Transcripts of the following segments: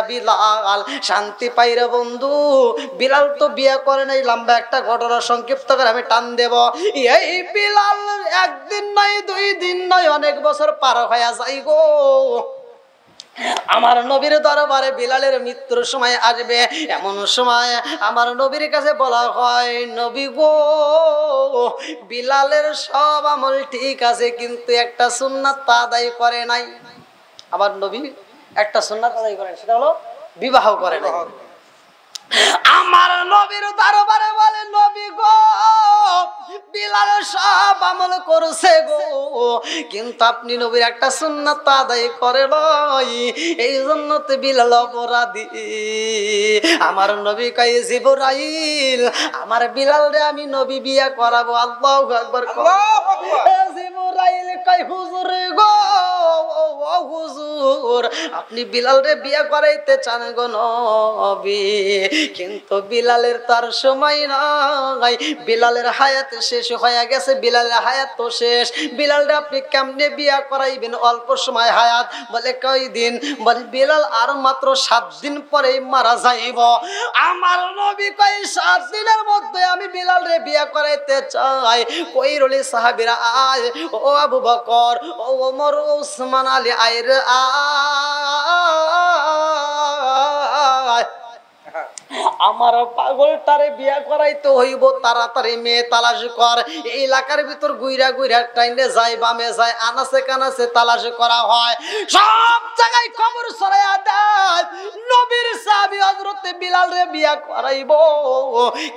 বিলাল শান্তি পাইরে বন্ধু। বিলাল তো বিয়ে করে নাই, লম্বা একটা ঘটনা সংক্ষিপ্ত করে আমি টান দেব। এই বিলাল একদিন নয়, 2 দিন নয়, অনেক বছর পার হয়ে যায় গো। আমার নবীর দরবারে বিলালের মৃত্যুর সময় আসবে। এমন সময় আমার নবীর কাছে বলা হয়, নবী গো, বিলালের সব আমল ঠিক আছে, কিন্তু একটা সুন্নাত আদায় করে নাই। আমার নবী একটা সুন্নাত আদায় করেন, সেটা হলো বিবাহ করে নাই। আমার নবীর দরবারে বলে, নবী গো, বিলাল সব আমল করছে গো, কিন্তু আপনি নবীর একটা সুন্নাত আদায় করে নাই, এই জন্য তো বিলাল অপরাধী। আমার নবী কয়, জিবরাইল, আমার বিলাল রে আমি নবী বিয়ে করাবো। আল্লাহু আকবার। জিবরাইল কয়, হুজুর গো, ও হুজুর, আপনি বিলাল রে বিয়ে করাইতে চান গো নবী, কিন্তু বিলালের তার সময় নাই, বিলালের হায়াত শেষ হয়ে গেছে, বিলালের হায়াত তো শেষ, বিলালরে আপনি কেমনে বিয়া করাইবেন? অল্প সময় হায়াত। বলে কয়দিন? বলে বিলাল আর মাত্র 7 দিন পরেই মারা যাইব। আমার নবী কয়, 7 দিনের মধ্যে আমি বিলালরে বিয়া করাইতে চাই। কইরলি সাহাবীরা আয়, ও আবু বকর, ও ওমর, ও উসমান আলী, আয় রে আয়, আমার পাগলটারে বিয়া করাইতে হইব, তাড়াতাড়ি মেয়ে তালাশ কর। এই এলাকার ভিতর গুইরা গুইরা টাইনে যায়, বামে যায়, আনাসে কানাসে তালাশ করা হয়, সব জায়গায় খবর ছড়াইয়া দেয়, নবীর সাহাবী হযরতে বিলাল রে বিয়া করাইব।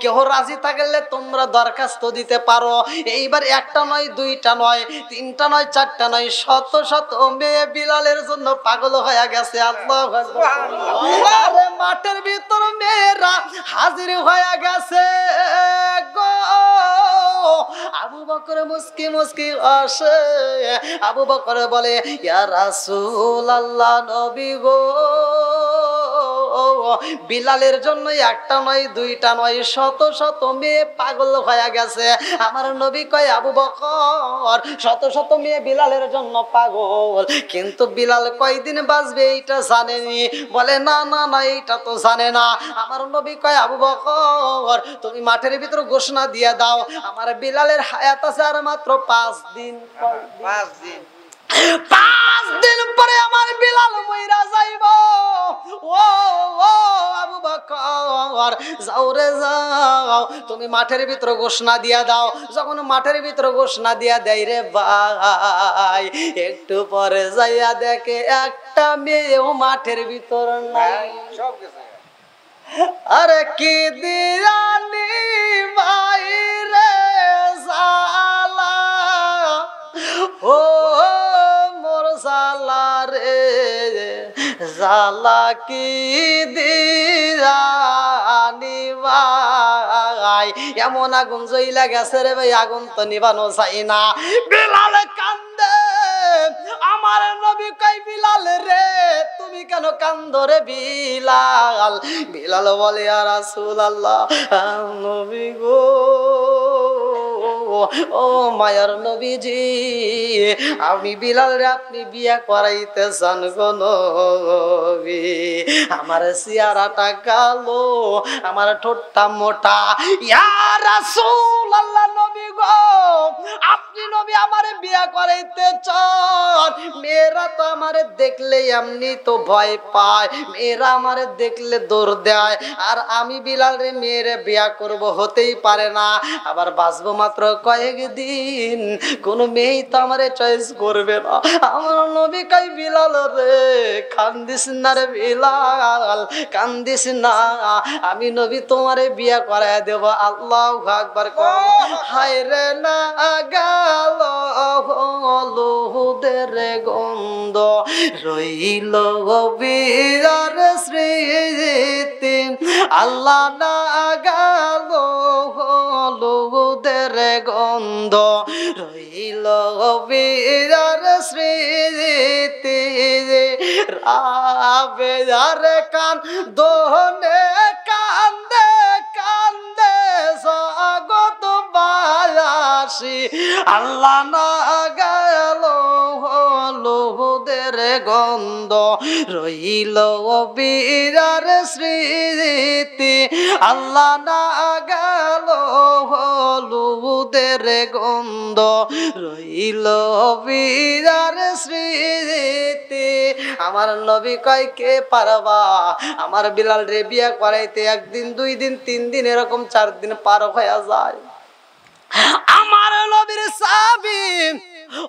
কেউ রাজি থাকলে তোমরা দরখাস্ত দিতে পারো। এইবার একটা নয়, 2টা নয়, 3টা নয়, 4টা নয়, শত শত মেয়ে বিলালের জন্য পাগল হয়ে গেছে। আল্লাহু আকবার। আরে মাঠের ভিতর মেয়েরা হাজির হয়ে গেছে গো। আবু বকর মুস্কি মুস্কি আসে, আবু বকর বলে, ইয়া রাসূলুল্লাহ, নবী গো, বিলালের জন্য একটা নয়, 2টা নয়, শত শত মেয়ে পাগল হয়ে গেছে। আমার নবী কয়, আবু বকর, শত শত মেয়ে বিলালের জন্য পাগল, কিন্তু বিলাল কয়দিন বাঁচবে এইটা জানেনি। বলে, না না না, এইটা তো জানে না। আমার নবী কয়, আবু বকর, তুমি মাঠের ভিতর ঘোষণা দিয়ে দাও, আমার বিলালের হায়াত আছে আর মাত্র 5 দিন। 5 দিন, 5 দিন পরে আমার বিলাল মইরা যাইব। ও ও আবু বকর, যাও রে যাও, তুমি মাঠের ভিতর ঘোষণা দিয়া দাও। যখন মাঠের ভিতর ঘোষণা দিয়া দেয় রে ভাই, একটু পরে যাইয়া দেখে একটা মেয়েও মাঠের ভিতর নাই। সব গেছে। আরে কি দিয়ানি ভাই রে জালা, ও মোর জালা রে জালা, কি দিয়ানি ভাই, এমন আগুন জ্বইলা গেছে রে ভাই, আগুন তো নিবানো যায় না। বিলাল কান্দে। আমার নবী কই, বিলাল রে, তুমি কেন কান্দো রে বিলাল? বিলাল বলে, ইয়া রাসূলুল্লাহ, নবী গো, ও মায়ার নবীজি, আমি বিলাল রে আপনি বিয়া করাইতে চান গো নবী, আমার চেহারাটা কালো, আমার ঠোঁটটা মোটা। ইয়া রাসূলুল্লাহ, নবী গো, আপনি নবী আমারে বিয়া করাইতে চান। মেয়েরা তো আমারে দেখলে এমনি তো ভয় পায়, মেয়েরা আমারে দেখলে দৌড় দেয়, আর আমি বিলাল রে মেয়েরে বিয়া করব, হতেই পারে না। আবার বাঁচবো মাত্র কয়েকদিন, কোন মেয়েই তো আমারে চয়েস করবে না। আমার নবী কই, বিলাল রে, কান্দিস না রে বিলাল, কান্দিস না, আমি নবী তোমারে বিয়া করায় দেব। আল্লাহু আকবার। হায় রে না গেল হলুদের গন্ধ, রইল বিয়ার স্মৃতি, আল্লাহ না গেল হলুদের গন্ধ, রইল বিয়ার স্মৃতি, রাবেয়ার কান দোনে কান্দে কান্দে জগৎ বায়াসি, আল্লাহ না গেল হলুদের গন্ধ রইল বিরার স্মৃতি আল্লাহ না গেল হলুদের গন্ধ রইল বিরার স্মৃতি। আমার নবী কয় কে পারবা আমার বিলাল রে বিয়া করাইতে? একদিন, 2 দিন, 3 দিন, এরকম 4 দিন পার হয়ে যায়। আমার নবীর সাহাবী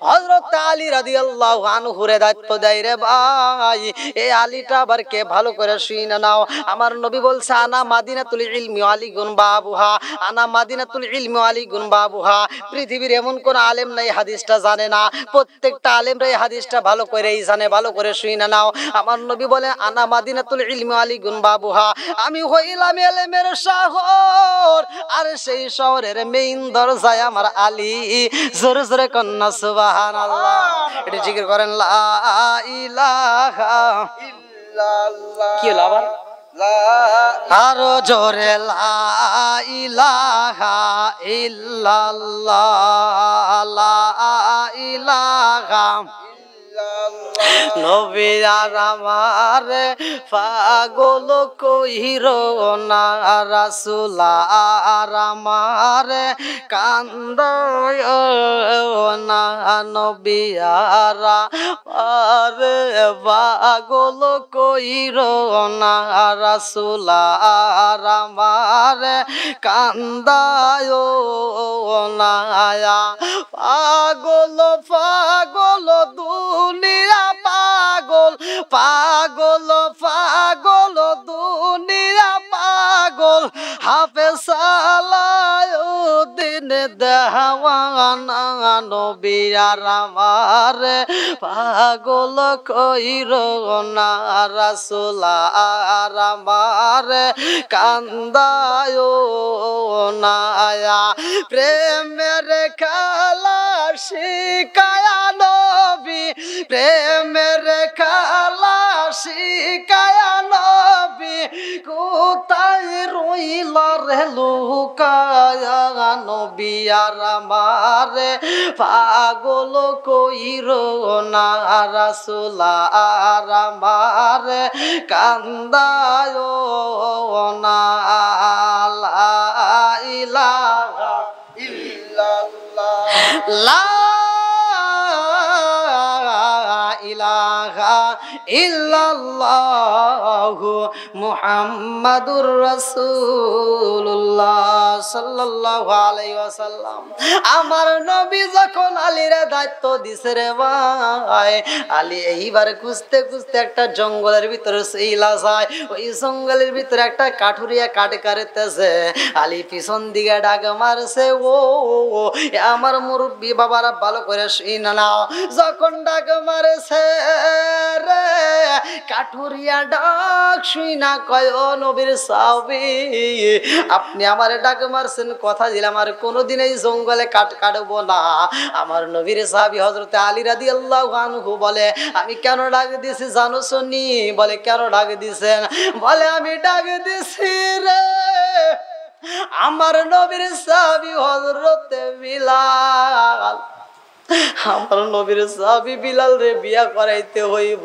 হযরত আলী রাদিয়াল্লাহু আনহু রে দায়িত্ব দেয়, রে ভাই এই আলীটা আবার কে ভালো করে শুনে নাও। আমার নবী বলছে আনা মাদিনাতুল ইলমি ওয়া আলীগুন বাবুহা, আনা মাদিনাতুল ইলমি ওয়া আলীগুন বাবুহা। পৃথিবীর এমন কোন আলেম নাই হাদিসটা জানে না, প্রত্যেকটা আলেমরা এই হাদিসটা ভালো করেই জানে, ভালো করে শুনে নাও। আমার নবী বলে আনা মাদিনাতুল ইলমি ওয়া আলীগুন বাবুহা, আমি হইলাম ইলমের শহর আর সেই শহরের মেইন দরজায় আমার আলী। জোরে জোরে কন্না সুবহানাল্লাহ, এটা জিকির করেন লা ইলাহা ইল্লাল্লাহ। কি হলো আবার? আরো জোরে লা ইলাহা ইল্লাল্লাহ, লা ইলাহা নবী আর আমার পাগল কইরো না, রাসূল আর আমার কান্দায় না, নবী আর আমার পাগল কইরো না, রাসূল আর আমার কান্দায় না। পাগল পাগল দুনিয়া পাগল, পাগল পাগল দুনিয়া পাগল, হাফেজ সালাউদ্দিন দেওয়ানা, নবী আর আমার পাগল কইরো না, রাসূল আর আমার কান্দায় না। প্রেমের খেলা শিখায়া নবী, প্রেমের খেলা শিখায়া নবী, কোথায় রইলা রে লুকায়া, নবী আর আমার পাগল কইরো না, রাসূল আর আমার কান্দায় না। লা ইলাহা ইল্লাল্লাহ, লা ইলাহা ইল্লাল্লাহু মুহাম্মাদুর রাসূলুল্লাহ সাল্লাল্লাহু আলাইহি ওয়াসাল্লাম। আমার নবী যখন আলীর দায়িত্ব দিছে রে ভাই, আলী এইবার খুঁজতে খুঁজতে একটা জঙ্গলের ভিতরে চইলা যায়। ওই জঙ্গলের ভিতরে একটা কাঠুরিয়া কাঠ কাটতেছে। আলী পিছন দিকে ডাক মারছে, ও আমার মুরব্বী বাবারা ভালো করে শুনে নাও। যখন ডাক মারছে রে কাঠুরিয়া ডাক শুই না কয়, ও নবীর সাহাবী আপনি আমারে ডাক মারছেন, কথা দিলাম আর কোনোদিন এই জঙ্গলে কাঠ কাটবো না। আমার নবীর সাহাবী হযরত আলী রাদিয়াল্লাহু আনহু বলে, আমি কেন ডাক দিছি জানো শুনি? বলে কেন ডাক দিছেন? বলে আমি ডাক দিছি রে আমার নবীর সাহাবী হযরত বিলাল, আমার নবীর সাহাবী বিলাল রে বিয়া করাইতে হইব।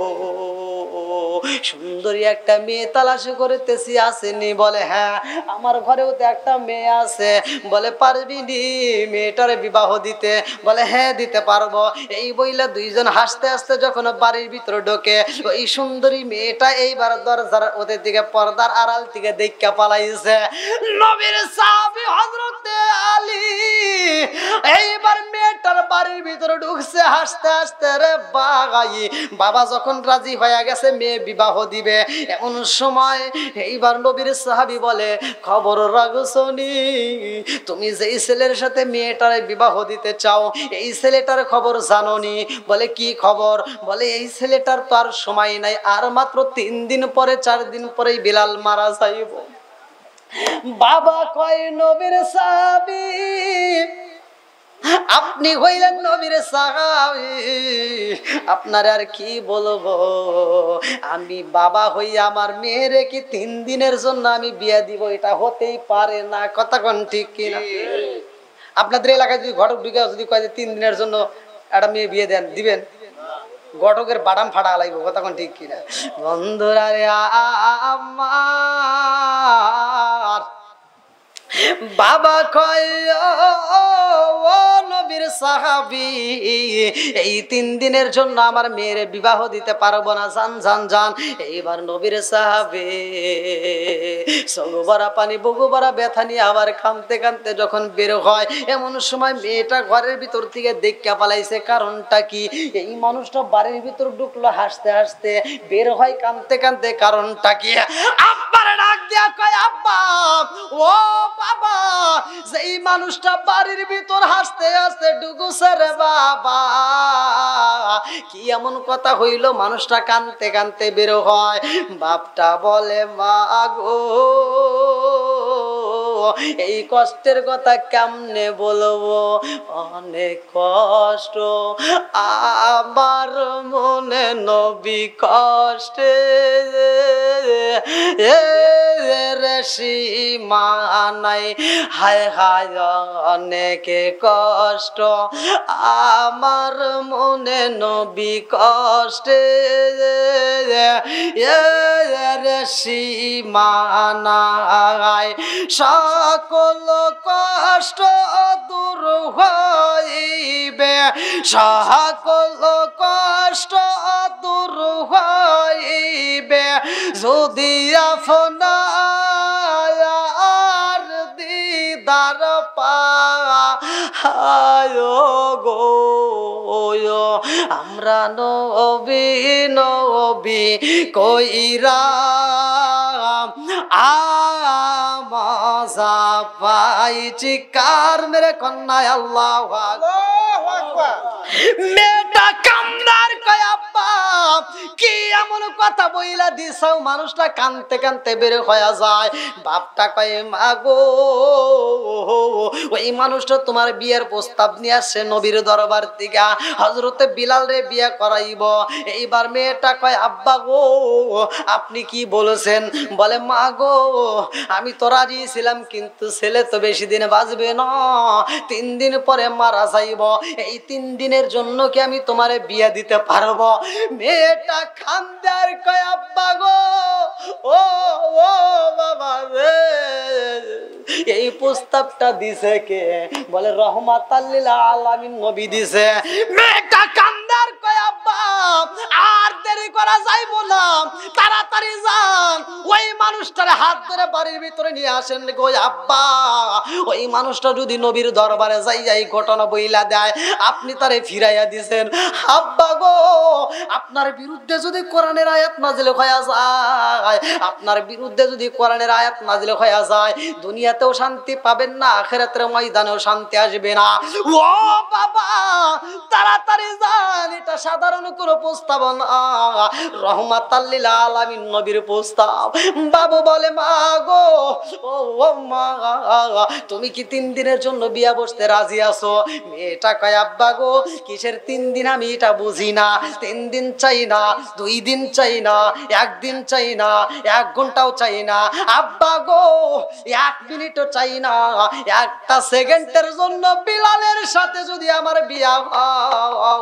সুন্দরী একটা মেয়ে তালাশ করতেছি, আসেনি? বলে হ্যাঁ আমার ঘরেও তো একটা মেয়ে আছে। বলে পারবি নি মেয়েটারে বিবাহ দিতে? বলে হ্যাঁ দিতে পারবো। এই বইলা দুইজন হাসতে হাসতে যখন বাড়ির ভিতরে ঢোকে, ওই সুন্দরী মেয়েটা এইবার দরজার ওদের দিকে পর্দার আড়াল থেকে দেখা পালাইছে। নবীর সাহাবী হযরত আলী এইবার মেয়েটার বাড়ির ভিতরে ঢুকছে হাসতে হাসতে, রে বাগাই বাবা যখন রাজি হয়ে গেছে মেয়ে বিবাহ দিবে, এমন সময় এইবার নবীর সাহাবী বলে, খবর রাখছনি তুমি যেই ছেলের সাথে মেয়েটার বিবাহ দিতে চাও এই ছেলেটার খবর জানোনি? বলে কি খবর? বলে এই ছেলেটার তো আর সময় নাই, আর মাত্র 3 দিন পরে 4 দিন পরেই বিলাল মারা যাইব। বাবা কয় নবীর সাহাবী আপনি হইলেন নবীর সাহাবী, আপনার আর কি বলবো? আমি বাবা হই আমার মেয়েরে কি 3 দিনের জন্য আমি বিয়ে দিব? এটা হতেই পারে না। কথা কোন ঠিক কিনা? আপনাদের এলাকায় যদি ঘটক ঢুকে যদি কয় যে 3 দিনের জন্য একটা মেয়ে বিয়ে দেন, দিবেন? ঘটকের বাদাম ফাটা লাগবে, কথা কোন ঠিক কিনা? বন্ধুরা রে আমার বাবা কয় ও নবীর সাহাবী, এই 3 দিনের জন্য আমার মেয়ের বিবাহ দিতে পারবো না, জান জান জান। এইবার নবীর সাহাবী সগুবারা পানি বগুবারা ব্যথা নিয়ে আবার কাঁদতে কাঁদতে যখন বের হয়, এমন সময় মেয়েটা ঘরের ভিতর থেকে দেখা পালাইছে। কারণটা কি? এই মানুষটা বাড়ির ভিতর ঢুকলো হাসতে হাসতে, বের হয় কাঁদতে কাঁদতে। কারণটা কি? আব্বার ডাক দিয়া কয়, আব্বা ও বাবা, যেই মানুষটা বাড়ির ভিতর হাসতে হাসতে ঢুকুছে রে বাবা, কি এমন কথা হইল? মানুষটা কাঁদতে কাঁদতে বের হয়। বাপটা বলে, মা গো, এই কষ্টের কথা কেমনে বলবো, অনেক কষ্ট আমার মনে নবী কষ্টে সীমা নাই, হায় হায় অনেক কষ্ট আমার মনে নবী কষ্টে সীমা নাই, সকল কষ্ট দূর হইবে, সকল কষ্ট দূর হইবে যদি আপনার দিদার পায় গো। আমরা নবী নবী কইরা আমাজা পাইছি কার মেরে কন্যায় আল্লাহু আকবার। মেয়েটা কান্দার কয়, আব্বা কি এমন কথা বইলা দিছাও? মানুষটা কানতে কানতে বের হয়ে যায়। বাপটা কয়, মা গো, ওই মানুষটা তোমার বিয়ের প্রস্তাব নিয়ে আসছে নবীর দরবার থেকে, হযরতে বিলাল রে বিয়ে করাইব। এইবার মেয়েটা কয়, আব্বা গো আপনি কি বলেছেন? বলে, মা গো আমি তো রাজি ছিলাম, কিন্তু ছেলে তো বেশি দিন বাঁচবে না, 3 দিন পরে মারা যাইব। এই 3 দিনের জন্য কি আমি তোমারে বিয়ে দিতে পারবো? মেয়েটা খান্দার কয়, আব্বা গো ও ও বাবা রে, এই প্রস্তাবটা দিছে কে? বলে, রহমাতাল লিল আলামিন নবী দিছে। মেয়েটা কান্দার কয়, আব্বা আর দেরি করা যাইবো না, তাড়াতাড়ি যান, ওই মানুষটার হাত ধরে বাড়ির ভিতরে নিয়ে আসেন গো। আব্বা ওই মানুষটা যদি নবীর দরবারে যাই যাই ঘটনা বইলা দেয়, আপনি তারে ফিরাইয়া দিছেন। আব্বা গো আপনার বিরুদ্ধে যদি কোরআনের আয়াত নাজিল হয়ে যায়, আপনার বিরুদ্ধে যদি কোরআনের আয়াত নাজিল হয়ে যায়, দুনিয়াতেও শান্তি পাবেন না, আখিরাতের ময়দানেও শান্তি আসবে না। ও বাবা তাড়াতাড়ি যান, এটা সাধারণ কোনো প্রস্তাব না, রহমাতাল লিল আলামিন নবীর প্রস্তাব। বাবু বলে, মা গো ও মা, তুমি কি 3 দিনের জন্য বিয়া বসতে রাজি আছো? মেয়েটা কয়, আব্বা গো কিসের 3 দিন আমি এটা বুঝি না, 3 দিন চাই না, 2 দিন চাই না, 1 দিন চাই না, 1 ঘন্টাও চাই না, আব্বা গো 1 মিনিটও চাই না, 1টা সেকেন্ডের জন্য বিলালের সাথে যদি আমার বিয়া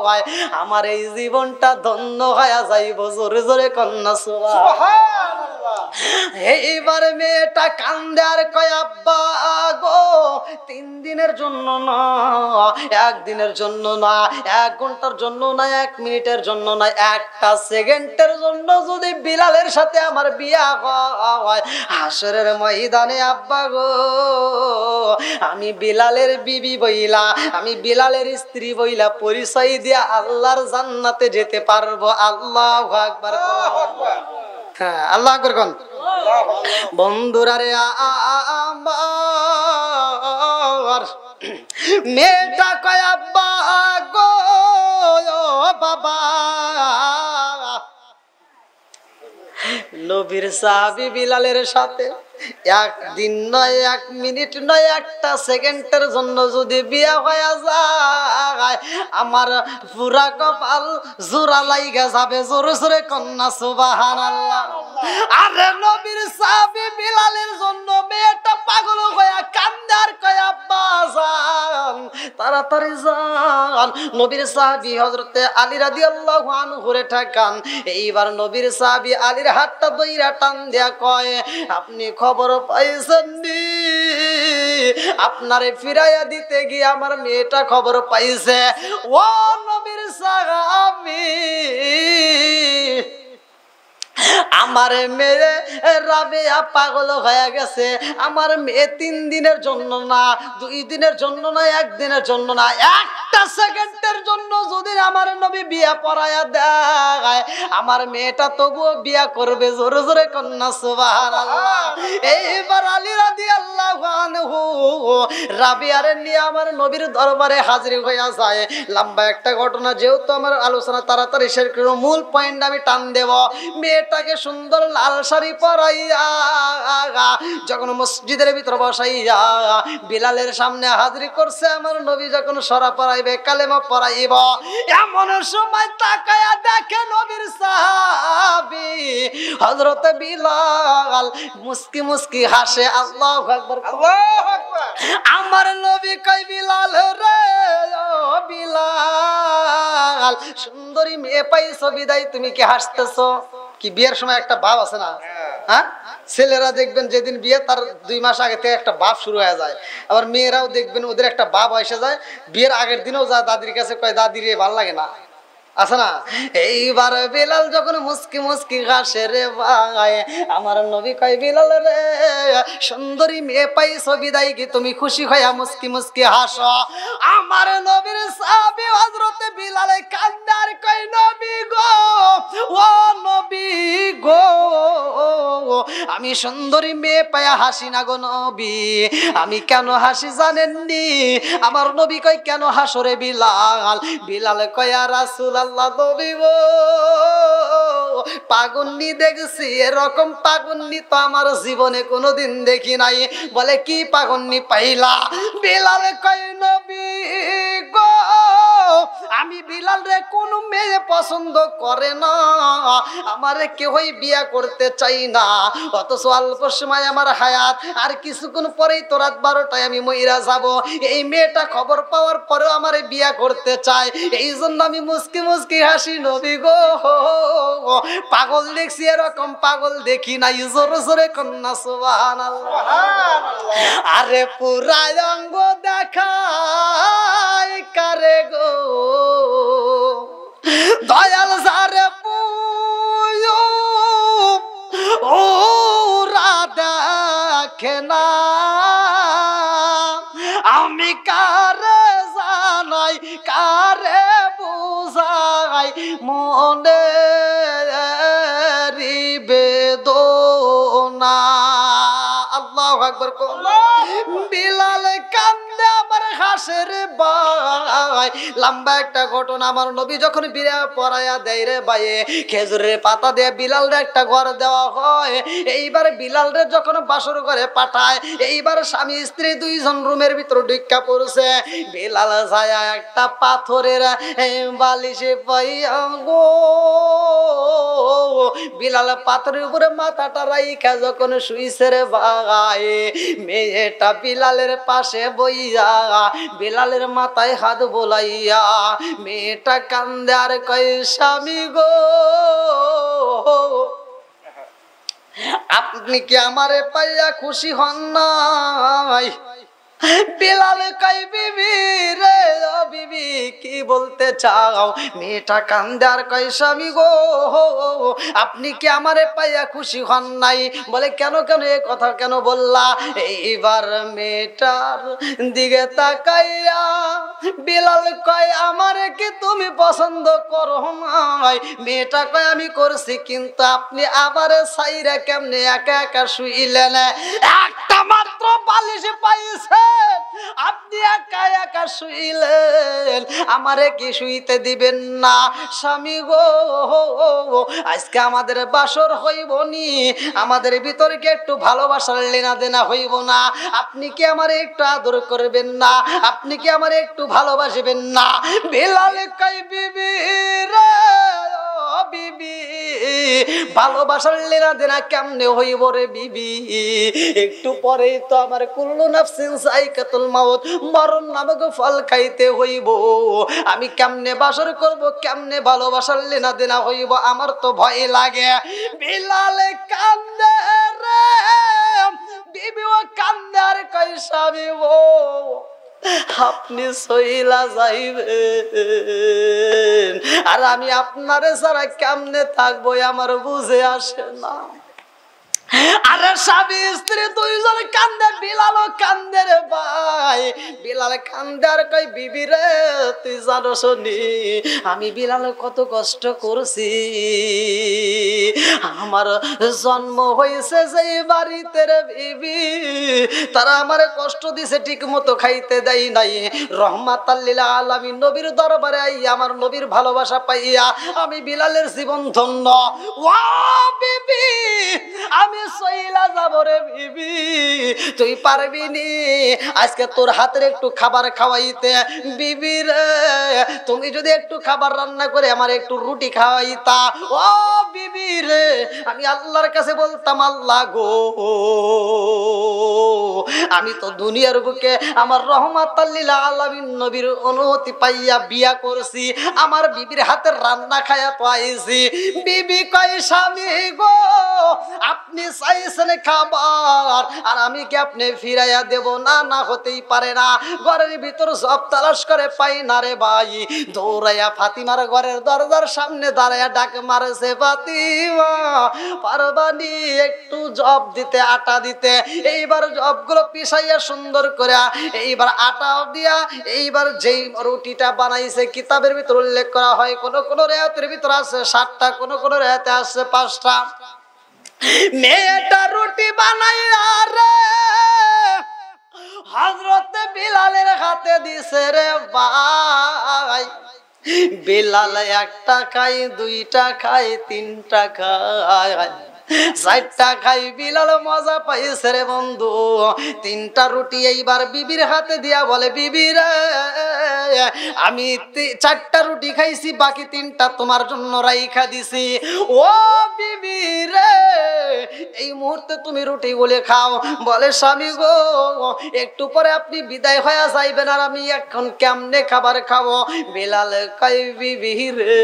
হয়, আমার এই জীবনটা ধন্য হয়ে যাইব। জোরে জোরে কন্যা সুবহানাল্লাহ। এইবার মেয়েটা কান্দে আর কয়, আব্বা গো 3 দিনের জন্য না, 1 দিনের জন্য না, 1 ঘন্টার জন্য না, 1 মিনিটের জন্য না, 1টা সেকেন্ডের জন্য যদি বিলালের সাথে আমার বিয়া হয়, হাসরের ময়দানে আব্বা গো আমি বিলালের বিবি বইলা, আমি বিলালের স্ত্রী বইলা পরিচয় দিয়া আল্লাহর জান্নাতে যেতে পারবো। আল্লাহু আকবার। হ্যাঁ আল্লাহু আকবার কোন। বন্ধুরা রে আমার মেয়েটা কয়, আব্বা গো বাবা, নবীর সাহাবী বিলালের সাথে 1 দিন নয়, 1 মিনিট নয়, 1টা সেকেন্ডের জন্য যদি বিয়া হয়ে যায়, আমার পুরা কপাল জোড়া লাইগা যাবে। জোরে জোরে কন্যা সুবহানাল্লাহ। আরে নবীর সাহাবী বিলালের জন্য মেয়েটা পাগল হয়ে কান্দার কয়, আব্বা জান তাড়াতাড়ি যান। নবীর সাহাবী হযরতে আলী রাদিয়াল্লাহু আনহুরে ঠেকান। এইবার নবীর সাহাবী আলীর হাতটা ধইরা টান দেয়া কয়, আপনি খবর পাইছেন নি? আপনারে ফিরাইয়া দিতে গিয়ে আমার মেয়েটা খবর পাইছে। ও নবীর সাহাবী, আমার মেয়ে রাবেয়া পাগল হয়ে গেছে। আমার মেয়ে 3 দিনের জন্য না, 2 দিনের জন্য না, 1 দিনের জন্য না, একটা সেকেন্ডের জন্য যদি আমার নবী বিয়া পড়ায়া দেয়, আমার মেয়েটা তবুও বিয়া করবে। জোরে জোরে কন্যা সুবহানাল্লাহ। এইবার আলী রাদিয়াল্লাহু আনহু রাবেয়ারে নিয়ে আমার নবীর দরবারে হাজির হইয়া যায়। লম্বা একটা ঘটনা, যেহেতু আমার আলোচনা তাড়াতাড়ি শেষ করব, মূল পয়েন্ট আমি টান দেব। মেয়েটাকে সুন্দর লাল শাড়ি পরাইয়া যখন মসজিদের ভিতর বসাইয়া বিলালের সামনে হাজির করছে আমার নবী, যখন সরা পরাইবে, কালেমা পরাইব, এমন সময় তাকায়া দেখে নবীর সাহাবী হযরত বিলাল মুস্কি মুস্কি হাসে। আল্লাহু আকবার, আল্লাহু আকবার। আমার নবী কই, বিলাল রে, ও বিলাল, সুন্দরী মেয়ে পাইছো বিদায় তুমি কি হাসতেছো? কি বিয়ের সময় একটা ভাব আছে না? হ্যাঁ, ছেলেরা দেখবেন যেদিন বিয়ে তার 2 মাস আগে থেকে একটা ভাব শুরু হয়ে যায়। আবার মেয়েরাও দেখবেন ওদের একটা ভাব এসে যায়, বিয়ের আগের দিনেও যায় দাদির কাছে, কয় দাদি রে ভাল লাগে না, আছে না? এইবার বিলাল যখন মুস্কি মুস্কি হাসে রে ভাই, আমার নবী কয়, বিলাল রে, সুন্দরী মেয়ে পাইছো বিদায় কি তুমি খুশি হইয়া মুস্কি মুস্কি হাসো? আমার নবীর সাহাবী হযরতে বিলাল কান্দার কয়, নবী গো, ও নবী গো, আমি সুন্দরী মেয়ে পায়া হাসি না গো নবী। আমি কেন হাসি জানেননি? আমার নবী কয়, কেন হাসো রে বিলাল? বিলাল কয়, ইয়া রাসূলুল্লাহ, নবী গো, পাগন্নি দেখছি, এরকম পাগন্নি তো আমার জীবনে কোনোদিন দেখি নাই। বলে, কি পাগন্নি পাইলা? বিলাল কয়, নবী গো, আমি বিলাল রে কোন মেয়ে পছন্দ করে না, আমারে কেউই বিয়া করতে চাই না, অথচ অল্প সময় আমার হায়াত, আর কিছুক্ষণ পরেই তো রাত 12টায় আমি মইরা যাব। এই মেয়েটা খবর পাওয়ার পরেও আমারে বিয়া করতে চায়, এই জন্য আমি মুস্কি মুস্কি হাসি। নবী গো, পাগল দেখছি, এরকম পাগল দেখি নাই। জোরে জোরে কন্যা সুবহানাল্লাহ। আরে পুরা অঙ্গ দেখায় কারে গো, দয়াল যারে পুয়ো ওরা দেখে না, আমি কারে জানাই, কারে বুঝাই মনে বেদনা। আল্লাহু আকবার। বিলাল কান্দে আমার হাসের ভাই। লম্বা একটা ঘটনা, আমার নবী যখন বিয়া পরাইয়া দেয় রে ভাই, খেজুরের পাতা দিয়ে বিলালরে একটা ঘর দেওয়া হয়। এইবার বিলালরে যখন বাসর ঘরে পাঠায়, এইবার স্বামী স্ত্রী 2 জন রুমের ভিতর ঢুকা পড়ছে। বিলাল যায় একটা পাথরের বালিশে পাইয়া গো, বিলাল পাথরের উপরে মাথাটা রাইখা যখন শুইছে রে ভাই, মেয়েটা বিলালের পাশে বইয়া বিলালের মাথায় হাত বোলাইয়া মেয়েটা কান্দে আর কয়, স্বামী গো, আপনি কি আমারে পাইয়া খুশি হন নাই? বিলাল কয়, বিবি রে, ও বিবি, কি বলতে চাও? মেয়েটা কান্দে আর কয়, স্বামী গো, আপনি কি আমারে পাইয়া খুশি হন নাই? বলে, কেন কেন এ কথা কেন বললা? এইবার মেয়েটার দিকে তাকাইয়া বিলাল কয়, আমারে কি তুমি পছন্দ করো নাই? মেয়েটা কয়, আমি করছি, কিন্তু আপনি আবারে সাইরা কেমনে একা একা শুইলেন? একটা মাত্র বালিশে পাইছে, আপনি একা একা শুইলেন, আমারে কি শুইতে দিবেন না? স্বামী গো, আজকে আমাদের বাসর হইব নি, আমাদের ভিতরে কি একটু ভালোবাসার লেনা দেনা হইব না? আপনি কি আমারে একটু আদর করবেন না? আপনি কি আমারে একটু ভালোবাসবেন না? বিলাল কয়, বিবি রে, বিবি ভালোবাসার লেনা দেনা কেমনে হইব রে বিবি একটু পরেই তো আমার কুল্লু নাফসিন যায়কাতুল মাউত মরণ নামক ফল খাইতে হইব আমি কেমনে বাসর করব কেমনে ভালোবাসার লেনা দেনা হইব আমার তো ভয় লাগে বিলাল কান্দে রে বিবি ও কান্দে আর কই স্বামী ও আপনি সইলা যাইবেন আর আমি আপনারে ছাড়া কেমনে থাকবো আমার বুঝে আসে না আরে স্বামী স্ত্রী দুইজন কান্দে বিলালও কান্দে রে ভাই বিলাল কান্দে আর কই বিবি রে তুই জানো শুনি আমি বিলাল কত কষ্ট করছি আমার জন্ম হয়েছে যে বাড়িতে রে বিবি তারা আমারে কষ্ট দিছে ঠিক মতো খাইতে দেয় নাই রহমাতাল লিল আলামিন নবীর দরবারে আইয়া আমার নবীর ভালোবাসা পাইয়া আমি বিলালের জীবন ধন্য ও বিবি আমি সইলা যাব রে বিবি তুই পারবি নি আজকে তোর হাতের একটু খাবার খাওয়াইতে বিবি রে তুমি যদি একটু খাবার রান্না করে আমার একটু রুটি খাওয়াইতা ও বিবি রে আমি আল্লাহর কাছে বলতাম আল্লাহ গো আমি তো দুনিয়ার বুকে আমার রহমাতাল লিল আলামিন নবীর অনুমতি পাইয়া বিয়া করছি আমার বিবির হাতের রান্না খায়া তো আইছি বিবি কয় স্বামী গো আপনি চাইছেন খাবার আর আমি কি আপনি ফিরাইয়া দেব না না হতেই পারে না ঘরের ভিতর সব তালাশ করে পাই না রে ভাই দৌড়াইয়া ফাতিমার ঘরের দরজার সামনে দাঁড়াইয়া ডাক মারেছে ফাতিমা পারবানি একটু জব দিতে আটা দিতে এইবার জবগুলো পিছাইয়া সুন্দর করে এইবার আটা দিয়া এইবার যেই রুটিটা বানাইছে কিতাবের ভিতর উল্লেখ করা হয় কোন কোন রেয়াতের ভিতর আছে 7টা কোন কোন রেয়াতে আছে 5টা মেয়েটা রুটি বানাইয়া রে হযরত বিলালের হাতে দিছে রে ভাই বিলাল একটা খাই 2টা খাই 3টা খাই 4টা খাই বিলাল মজা পাইছে রে বন্ধু 3টা রুটি এইবার বিবির হাতে দিয়া বলে বিবি রে আমি 4টা রুটি খাইছি বাকি 3টা তোমার জন্য রাইখা দিছি ও বিবি রে এই মুহূর্তে তুমি রুটি গুলো খাও বলে স্বামী গো একটু পরে আপনি বিদায় হয়ে যাইবেন আর আমি এখন কেমনে খাবার খাবো বিলাল কই বিবি রে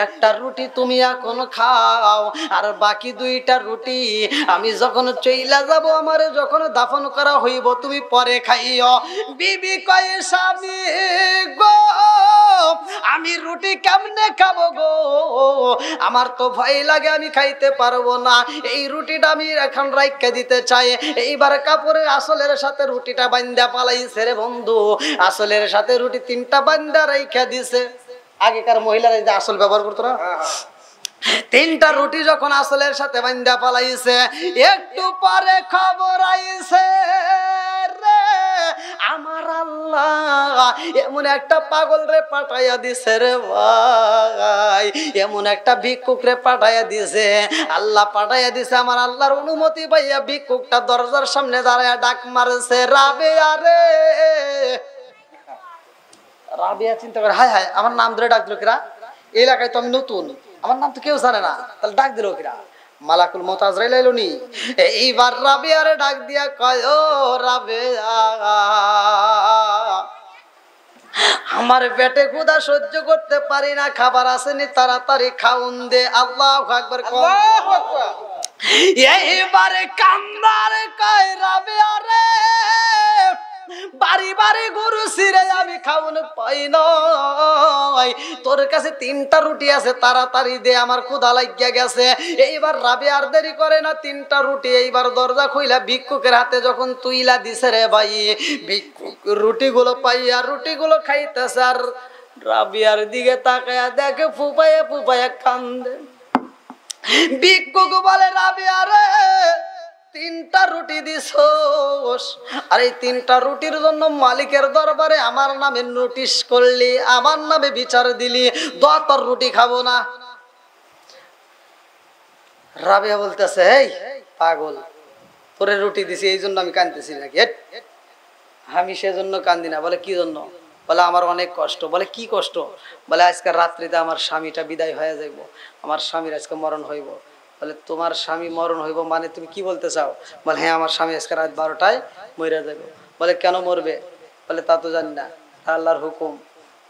একটা রুটি তুমি এখন খাও আর বাকি 2টা রুটি আমি যখন চইলা যাব আমারে যখন দাফন করা হইব তুমি পরে খাইও বিবি কই স্বামী গো আমি রুটি কেমনে খাবো গো আমার তো ভয় লাগে আমি খাইতে পারবো না এই রুটিটা আমি এখন রাইখা দিতে চাই এইবার কাপড়ের আসলের সাথে রুটিটা বান্ধা পালাইছে রে বন্ধু আসলের সাথে রুটি 3টা বান্ধা রাইখা দিছে আগেকার মহিলারা যে আসল ব্যবহার করতো না 3টা রুটি যখন আসলের সাথে বান্ধা পালাইছে একটু পরে খবর আইছে রে আমার আল্লাহ এমন একটা পাগল রে পাঠাইয়া দিছে রে ভাই এমন একটা ভিক্ষুক রে পাঠাইয়া দিছে আল্লাহ পাঠাইয়া দিছে আমার আল্লাহর অনুমতি পাইয়া ভিক্ষুকটা দরজার সামনে দাঁড়ায়া ডাক মারছে রাবেয়া রে রাবেয়া চিন্তা করে হায় হায় আমার নাম ধরে ডাক দিল কিরা এই এলাকায় তো আমি নতুন আমার নাম তো কেউ জানে না তাহলে ডাক দিল কিরা মালাকুল মউত আজরাইল আইলোনি এইবার রাবেয়ারে ডাক দিয়া কয় ও রাবেয়া আমার পেটে ক্ষুধা সহ্য করতে পারি না খাবার আসেনি তাড়াতাড়ি খাউন দে আল্লাহু আকবার আল্লাহু আকবার এইবারে কান্দারে কয় রাবেয়া রে বাড়ি বাড়ি গরু ছিঁড়ে আমি খাউন পাই নাই তোর কাছে 3টা রুটি আছে তাড়াতাড়ি দে আমার ক্ষুধা লাগিয়া গেছে এইবার রাবেয়া আর দেরি করে না 3টা রুটি এইবার দরজা খুইলা ভিক্ষুকের হাতে যখন তুইলা দিছে রে ভাই ভিক্ষুক রুটিগুলো পাইয়া রুটিগুলো খাইতেছে আর রাবেয়ার দিকে তাকায়া দেখে ফুপায়া ফুপায়া কান্দে ভিক্ষুক বলে রাবেয়া রে 3টা রুটি দিছস আর এই 3টা রুটির জন্য মালিকের দরবারে আমার নামে নোটিশ করলি আমার নামে বিচার দিলি তোর রুটি খাবো না রাবেয়া বলতেছে এই পাগল তোরে রুটি দিছি এই জন্য আমি কাঁদতেছি নাকি আমি সেজন্য কান্দি না বলে কি জন্য বলে আমার অনেক কষ্ট। বলে কি কষ্ট? বলে আজকে রাত্রিতে আমার স্বামীটা বিদায় হয়ে যাইব, আমার স্বামীর আজকে মরণ হইব। বলে তোমার স্বামী মরণ হইব মানে তুমি কি বলতে চাও? বলে হ্যাঁ, আমার স্বামী আজকে রাত 12টায় মরে যাবে। বলে কেন মরবে? বলে তা তো জানি না, আল্লাহর হুকুম।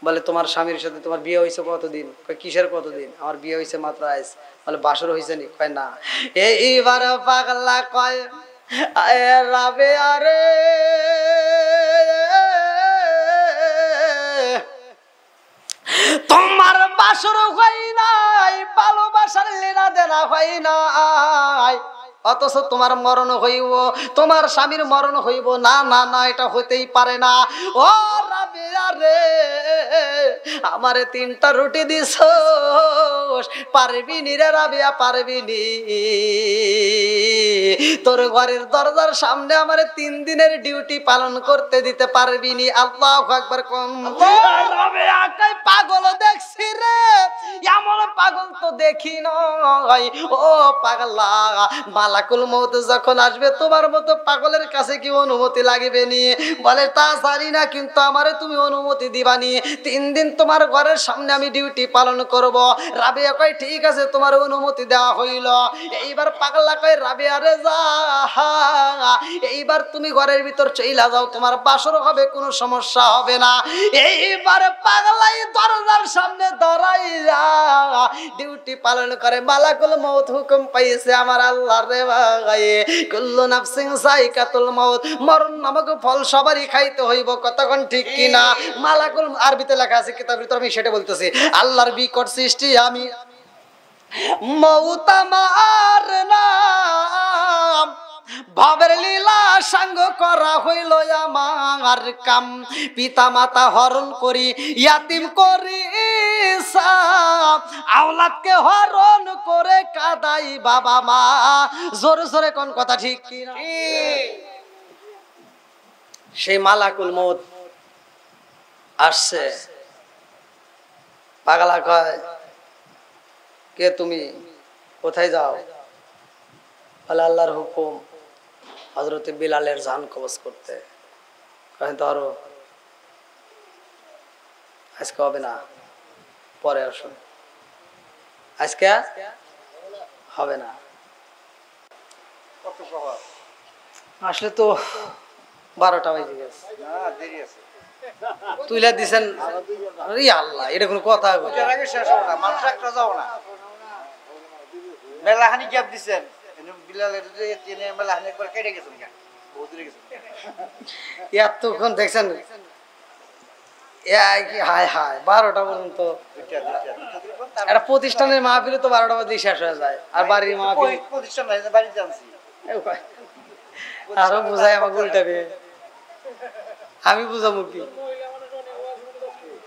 বলে তোমার স্বামীর সাথে তোমার বিয়ে হয়েছে কতদিন? কয় কিসের কতদিন? আমার বিয়ে হয়েছে মাত্র আজ। বলে বাসর হয়েছে নি? কয় না। এইবার পাগলা কয় রাবে আরে তোমার বাসর হয় নাই, ভালোবাসার লেনা দেনা হয় নাই, অথচ তোমার মরণ হইব, তোমার স্বামীর মরণ হইব না। না না, এটা হতেই পারে না। ও রাবেয়া রে, আমারে 3টা রুটি দিছ, পারবি নি রে রাবেয়া, পারবি নি? তোর ঘরের দরজার সামনে আমারে 3 দিনের ডিউটি পালন করতে দিতে পারবি নি? আল্লাহু আকবার কোন। রাবেয়া কই পাগল দেখছি রে, এমন পাগল তো দেখি নাই। ও পাগলা, মালাকুল মউত যখন আসবে তোমার মতো পাগলের কাছে কি অনুমতি লাগবে নি? বলে তা জানি না, কিন্তু আমারে তুমি অনুমতি দিবানি। 3 দিন তোমার ঘরের সামনে আমি ডিউটি পালন করব। রাবেয়া কয় ঠিক আছে, তোমার অনুমতি দেওয়া হইল। এইবার পাগলা কয় রাবেয়া রে যা, এইবার তুমি ঘরের ভিতর চইলা যাও, তোমার বাসর হবে, কোনো সমস্যা হবে না। এইবার পাগলাই দরজার সামনে দাঁড়াইয়া ডিউটি পালন করে। মালাকুল মউত হুকুম পাইছে আমার আল্লাহর রে ভাই, কুল্লু নাফসিন যায়কাতুল মাউত, মরণ নামক ফল সবারই খাইতে হইব। কতক্ষণ ঠিক কিনা? মালাকুল আরবিতে লেখা আছে কিতাবের ভিতর, আমি সেটা বলতেছি। আল্লাহর বিকট সৃষ্টি আমি, মউত আমার নাম, ভাবের লীলা সাঙ্গ করা হইল আমার কাম। পিতা মাতা হরণ করি, ইয়াতিম করি আওলাদকে হরণ করে কাদাই বাবা মা। জোরে জোরে কোন কথা ঠিক কি না? সেই মালাকুল মউত আসছে। পাগলা কয় কে তুমি, কোথায় যাও? বলে আল্লাহর হুকুম, হযরতে বিলালের জান কবজ করতে। কহেন তো আরো আজকে হবে না, পরে আসুন। আজকে হবে না, আসলে তো 12টা বেজে গেছে। তুইলা দিছেন আল্লাহ, এটা কোনো কথা? মেলাহানি গ্যাপ দিছেন, বিলালের মেলাহানি একবার কেটে গেছেন, এতক্ষণ দেখছেন? হায় হায়, 12টা পর্যন্ত। একটা প্রতিষ্ঠানের মাহফিলে তো 12টা বাজে শেষ হয়ে যায়, আর বাড়ির মাহফিল প্রতিষ্ঠান বাড়িতে আনছি। আরো বুঝাই আমাকে উল্টাবে, আমি বুঝাবো কি?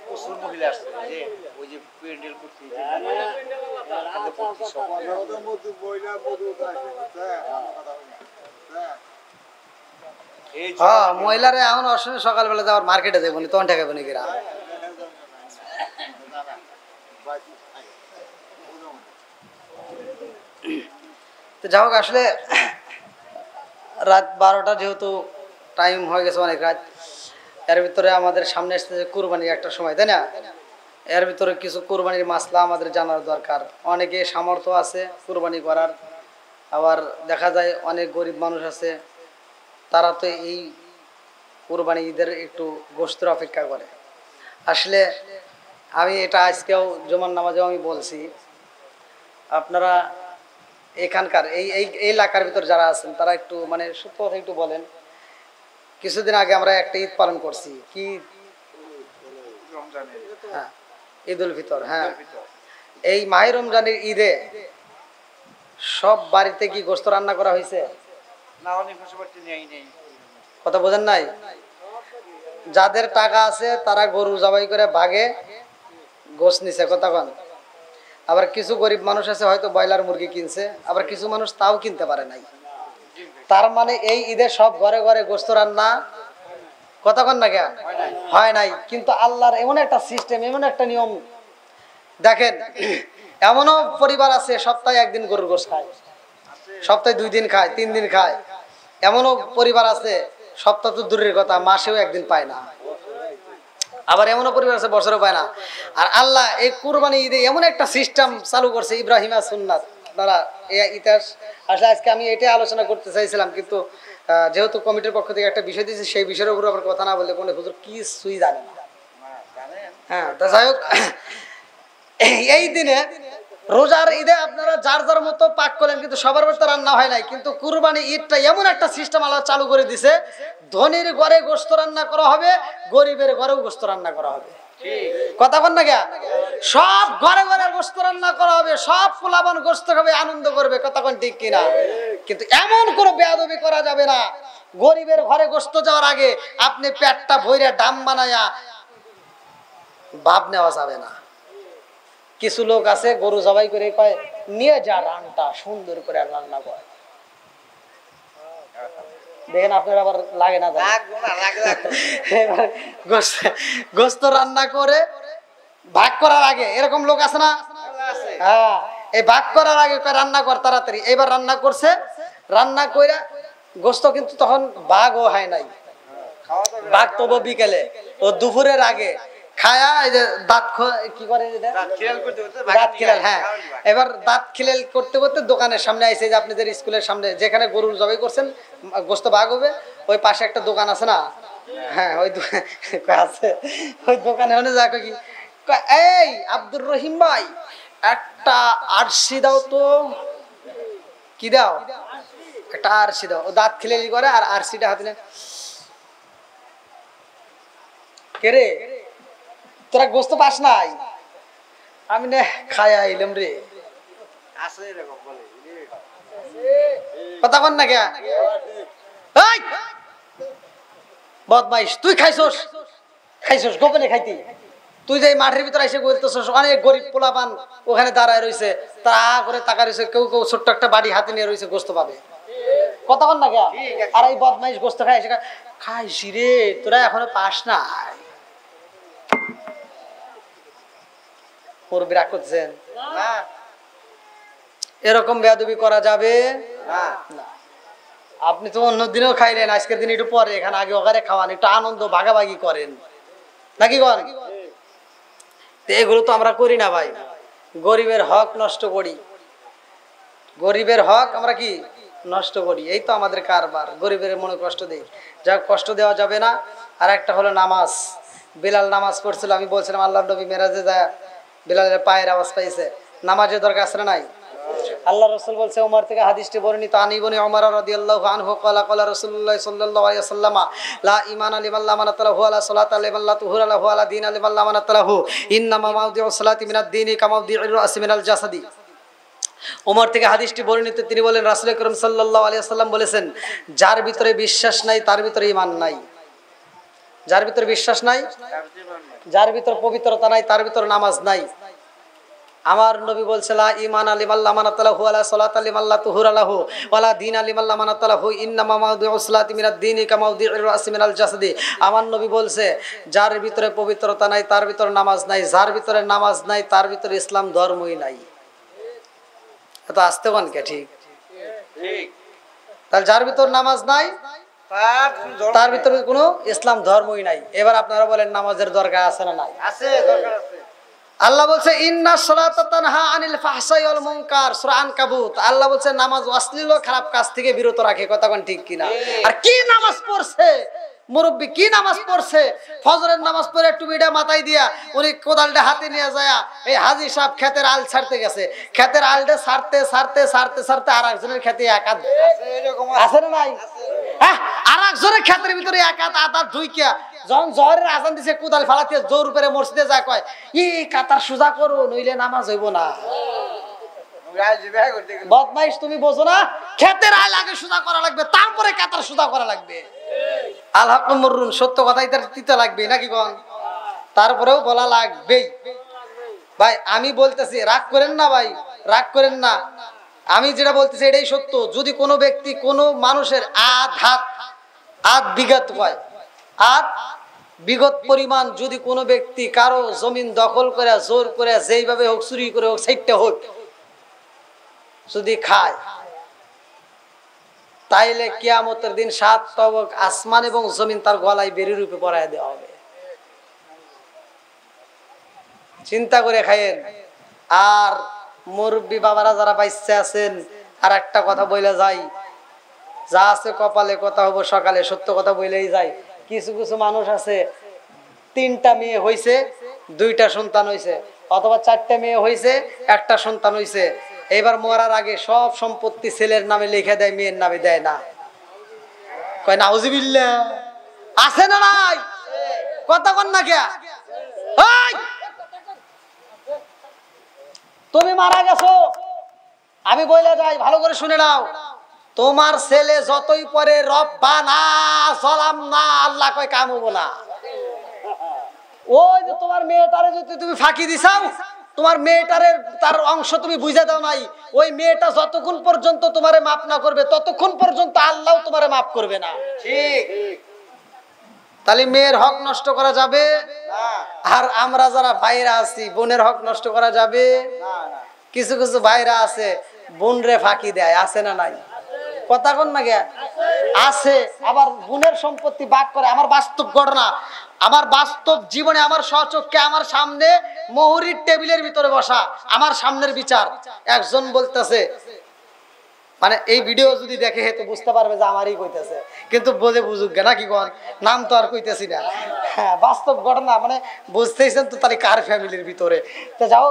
প্রচুর মহিলা আসছে, যে ওই যে প্যান্ডেল করতে হ্যাঁ, মহিলারা এখন অসময় সকালবেলা যাওয়ার মার্কেটে যাবো না, তখন টাকা বনে গেরা। তো যাই হোক, আসলে রাত 12টা যেহেতু টাইম হয়ে গেছে অনেক রাত, এর ভিতরে আমাদের সামনে আসতেছে কুরবানির একটা সময়, তাই না? এর ভিতরে কিছু কুরবানির মাসলা আমাদের জানার দরকার। অনেকে সামর্থ্য আছে কুরবানি করার, আবার দেখা যায় অনেক গরিব মানুষ আছে, তারা তো এই কুরবানি ঈদের একটু গোশতের অপেক্ষা করে। আসলে আমি এটা আজকেও জুমার নামাজেও আমি বলছি, আপনারা এখানকার এই এই এলাকার ভিতর যারা আছেন তারা একটু মানে সত্য কথা একটু বলেন। কিছুদিন আগে আমরা একটা ঈদ পালন করছি, কি হ্যাঁ, ঈদ উল ফিতর। হ্যাঁ, এই মাহে রমজানের ঈদে সব বাড়িতে কি গোশত রান্না করা হয়েছে? কথা বোঝেন নাই? যাদের টাকা আছে তারা গরু জবাই করে ভাগে গোশত নিছে, কতক্ষণ। আবার কিছু গরিব মানুষ আছে হয়তো ব্রয়লার মুরগি কিনছে, আবার কিছু মানুষ তাও কিনতে পারে নাই। তার মানে এই ঈদে সব ঘরে ঘরে গোশত রান্না কতক্ষণ না কেন হয় নাই। কিন্তু আল্লাহর এমন একটা সিস্টেম, এমন একটা নিয়ম দেখেন, এমনও পরিবার আছে সপ্তাহে 1 দিন গরুর গোশত খায়, সপ্তাহে 2 দিন খায়, 3 দিন খায়। এমনও পরিবার আছে সপ্তাহ তো দূরের কথা, মাসেও 1 দিন পায় না। আবার এমনও পরিবার আছে বছরও পায় না। আর আল্লাহ এই কুরবানি ঈদে এমন একটা সিস্টেম চালু করছে, ইব্রাহিমা সুন্নাত দ্বারা ইতিহাস। আসলে আজকে আমি এটাই আলোচনা করতে চাইছিলাম, কিন্তু যেহেতু কমিটির পক্ষ থেকে একটা বিষয় দিয়েছে, সেই বিষয়ের উপর আবার কথা না বললে কোনো হুজুর কিছুই জানে না। হ্যাঁ, তা যাই হোক, এই দিনে রোজার ঈদে আপনারা যার যার মতো পাক করলেন, কিন্তু সবার মতো রান্না হয় নাই। কিন্তু কুরবানি ঈদটা এমন একটা সিস্টেম আল্লাহ চালু করে দিছে, ধনীর ঘরে গোশত রান্না করা হবে, গরিবের ঘরেও গোশত রান্না করা হবে। কথা বল না কে? সব ঘরে ঘরে গোশত রান্না করা হবে, সব পোলাবান গোশত খাবে, আনন্দ করবে। কথা কোন ঠিক কিনা? কিন্তু এমন কোনো বেয়াদবি করা যাবে না, গরিবের ঘরে গোশত যাওয়ার আগে আপনি পেটটা ভইরা ডাম বানায়া ভাব নেওয়া যাবে না। কিছু লোক আছে গরু জবাই করে কয় নিয়ে যা রানটা সুন্দর করে রান্না করে, দেখেন আপনার আবার লাগে না? গোস্ত রান্না করে ভাগ করার আগে এরকম লোক আছে না? হ্যাঁ, এই ভাগ করার আগে রান্না কর তাড়াতাড়ি। এবার রান্না করছে, রান্না করে গোস্ত কিন্তু তখন ভাগও হয় নাই, ভাগ তবু বিকেলে, ও দুপুরের আগে খায়া এই যে দাঁত কি করে, দাঁত খিলাল। হ্যাঁ, এবার দাঁত খিলাল করতে করতে দোকানের সামনে আইছে, যে আপনাদের স্কুলের সামনে যেখানে গরু জবাই করছেন, গোস্ত ভাগ হবে, ওই পাশে একটা দোকান আছে না? হ্যাঁ, ওই আছে, ওই দোকানে ওখানে যা কি, এই আব্দুর রহিম ভাই একটা আরশি দাও তো। কি দাও? একটা আরশি দাও। ও দাঁত খিলালি করে আর আরশিটা হাতে নেয়, কে রে তোরা গোস্ত পাস নাই? আমি না খায়া আইলাম রে। কথা বল না কে? বদমাইশ, তুই খাইছস? খাইছস গোপনে খাইতি? তুই যে মাঠের ভিতরে এসে করতেছস, অনেক গরিব পোলাপান ওখানে দাঁড়ায় রয়েছে, তারা করে তাকা রয়েছে, কেউ কেউ ছোট্ট একটা বাড়ি হাতে নিয়ে রয়েছে, গোস্ত পাবে। কথা বল না কে? আর এই বদমাইশ গোস্ত খাই এসে খাইছি রে, তোরা এখনো পাস নাই। বিরাগ করছেন এরকম বেয়াদবি করা যাবে না। আপনি তো অন্য দিনেও খাইলেন, আজকের দিন একটু পরে এখানে আগে ওখানে খাওয়ান, একটু আনন্দ ভাগাভাগি করেন নাকি করেন? এগুলো তো আমরা করি না ভাই, গরিবের হক নষ্ট করি, গরিবের হক আমরা কি নষ্ট করি, এই তো আমাদের কারবার, গরিবের মনে কষ্ট দেই, যা কষ্ট দেওয়া যাবে না। আর একটা হলো নামাজ। বিলাল নামাজ পড়ছিল, আমি বলছিলাম আল্লাহ নবী মেরাজে যায় বিলালের পায়ের আওয়াজ পাইছে, নামাজের দরকার আছে না নাই? আল্লাহ রাসূল বলছে, ওমর থেকে হাদিসটি বর্ণিত, আন ইবনে ওমর রাদিয়াল্লাহু আনহু ক্বালা ক্বালা রাসূলুল্লাহ সাল্লাল্লাহু আলাইহি ওয়াসাল্লাম, লা ঈমানা লিমান লা আমানাতা লাহু ওয়া লা সালাতা লিমান লা তুহুরা লাহু ওয়া লা দীনা লিমান লা আমানাতা লাহু, ইন্নামা মাওদিউস সালাতি মিনাদ দীনি কামাওদিউর রাসি মিনাল জাসাদি। ওমর থেকে হাদিসটি বর্ণিত, তিনি বলেন রাসূল আকরাম সাল্লাল্লাহু আলাইহি ওয়াসাল্লাম বলেছেন, যার ভিতরে বিশ্বাস নাই তার ভিতরে ঈমান নাই, যার ভিতরে বিশ্বাস নাই, যার ভিতরে পবিত্রতা নাই, তার ভিতরে নামাজ নাই। আমার নবী বলছে, লা ঈমানা লিমান লা আমানাতা লাহু ওয়া লা সালাতা লিমান লা তুহুরা লাহু ওয়া লা দীনা লিমান লা আমানাতা লাহু, ইন্নামা মাওদিউস সালাতি মিনাদ দীনি কামাওদিউর রাসি মিনাল জাসাদি। আমার নবী বলছে, যার ভিতরে পবিত্রতা নাই তার ভিতরে নামাজ নাই, যার ভিতরে নামাজ নাই তার ভিতরে ইসলাম ধর্মই নাই। এত আসতে কোন কে? ঠিক ঠিক। তাহলে যার ভিতর নামাজ নাই তার ভিতরে কোনো ইসলাম ধর্মই নাই। এবার আপনারা বলেন নামাজের দরকার আছে না নাই? আছে, দরকার আছে। আল্লাহ বলছে, ইন্নাস সালাতা তানহা আনিল ফাহশাই ওয়াল মুনকার, সূরা আনকাবুত। আল্লাহ বলছে নামাজ অশ্লীল ও খারাপ কাজ থেকে বিরত রাখে। কথা কোন ঠিক কিনা? আর কি নামাজ পড়ছে মুরব্বী, কি নামাজ পড়ছে? ফজরের নামাজ পড়ে টুপিটা মাথায় দিয়া উনি কোদালটা হাতে নিয়ে যায়, এই হাজী সাহেব ক্ষেতের আল ছাড়তে গেছে, ক্ষেতের আলটা ছাড়তে ছাড়তে ছাড়তে ছাড়তে আর একজনের ক্ষেতে একাত আছে না নাই? হ্যাঁ, আর একজনের ক্ষেতের ভিতরে একাত আদার ঢুইকিয়া যখন জহরের আজান দিছে, কোদাল ফালাতে জোর উপরে মসজিদে যায়, কয় ই কাতার সোজা করো নইলে নামাজ হইব না। বদমাইশ, তুমি বোঝো না? ক্ষেতের আল আগে সোজা করা লাগবে, তারপরে কাতার সোজা করা লাগবে। আল হক মুররুন, সত্য কথাই তার দিতে লাগবে নাকি কোন? তারপরেও বলা লাগবেই। ভাই আমি বলতেছি, রাগ করেন না ভাই, রাগ করেন না, আমি যেটা বলতেছি এটাই সত্য। যদি কোনো ব্যক্তি কোনো মানুষের আধ বিঘত হয়, আধ বিগত পরিমাণ যদি কোনো ব্যক্তি কারো জমিন দখল করে জোর করে যেইভাবে হোক, চুরি করে হোক, সাইটটা হোক, যদি খায়, তাইলে কিয়ামতের দিন 7 তবক আসমান এবং জমিন তার গলায় বেরির রূপে পরায় দেওয়া হবে। চিন্তা করে খাইয়েন। আর মুরব্বী বাবারা যারা বাইসে আছেন, আর একটা কথা বলে যাই, যা আছে কপালে কথা হবো সকালে, সত্য কথা বলেই যাই। কিছু কিছু মানুষ আছে 3টা মেয়ে হইছে, 2টা সন্তান হইছে, অথবা 4টা মেয়ে হইছে, 1টা সন্তান হইছে। এবার মরার আগে সব সম্পত্তি ছেলের নামে লিখে দেয়, মেয়ের নামে দেয় না। কয় নাউজুবিল্লাহ। আছে না নাই? কথা কন না কে? তুমি মারা গেছো, আমি বলে যাই, ভালো করে শুনে নাও। তোমার ছেলে যতই পরে রব্বানা সালাম না, আল্লাহ কয় কাম হবো না। ওই যে তোমার মেয়েটারে যদি তুমি ফাঁকি দিছাও, তোমার মেয়েটারে তার অংশ তুমি বুঝে দাও নাই, ওই মেয়েটা যতক্ষণ পর্যন্ত তোমারে মাফ না করবে ততক্ষণ পর্যন্ত আল্লাহ তোমারে মাফ করবে না। ঠিক। তাহলে মেয়ের হক নষ্ট করা যাবে? আর আমরা যারা ভাইরা আছি, বোনের হক নষ্ট করা যাবে? কিছু কিছু ভাইরা আছে বোন রে ফাঁকি দেয়, আছে না নাই? কথা কোন না গে? আছে। আবার বোনের সম্পত্তি ভাগ করে। আমার বাস্তব ঘটনা, আমার বাস্তব জীবনে, আমার স্বচক্ষে আমার সামনে মহুরির টেবিলের ভিতরে বসা, আমার সামনের বিচার। একজন বলতেছে, মানে এই ভিডিও যদি দেখে তো বুঝতে পারবে যে আমারই কইতেছে, কিন্তু বোঝে বুঝুক না, কি কন, নাম তো আর কইতেছি না। হ্যাঁ, বাস্তব ঘটনা, মানে বুঝতেইছেন তো তাহলে কার ফ্যামিলির ভিতরে। তো যাও,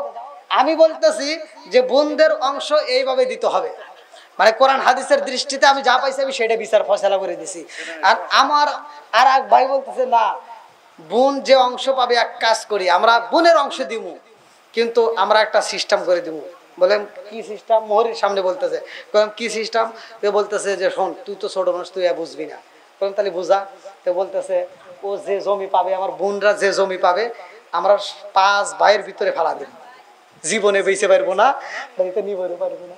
আমি বলতেছি যে বোনদের অংশ এইভাবে দিতে হবে। মানে কোরআন হাদিসের দৃষ্টিতে আমি যা পাইছি আমি সেটা বিচার ফয়সালা করে দিছি। আর আমার আর এক ভাই বলতেছে না, বোন যে অংশ পাবে, এক কাজ করি, আমরা বোনের অংশ দিব, কিন্তু আমরা একটা সিস্টেম করে দিব। বলেন কি সিস্টেম? মোহরির সামনে বলতেছে। কি সিস্টেম? তো বলতেছে যে শোন, তুই তো ছোট মানুষ, তুই বুঝবি না। তাহলে বুঝা। তো বলতেছে ও যে জমি পাবে, আমার বোনরা যে জমি পাবে, আমরা 5 ভাইয়ের ভিতরে ফেলা দিব, জীবনে বেঁচে পারবো না, নিব পারবো না।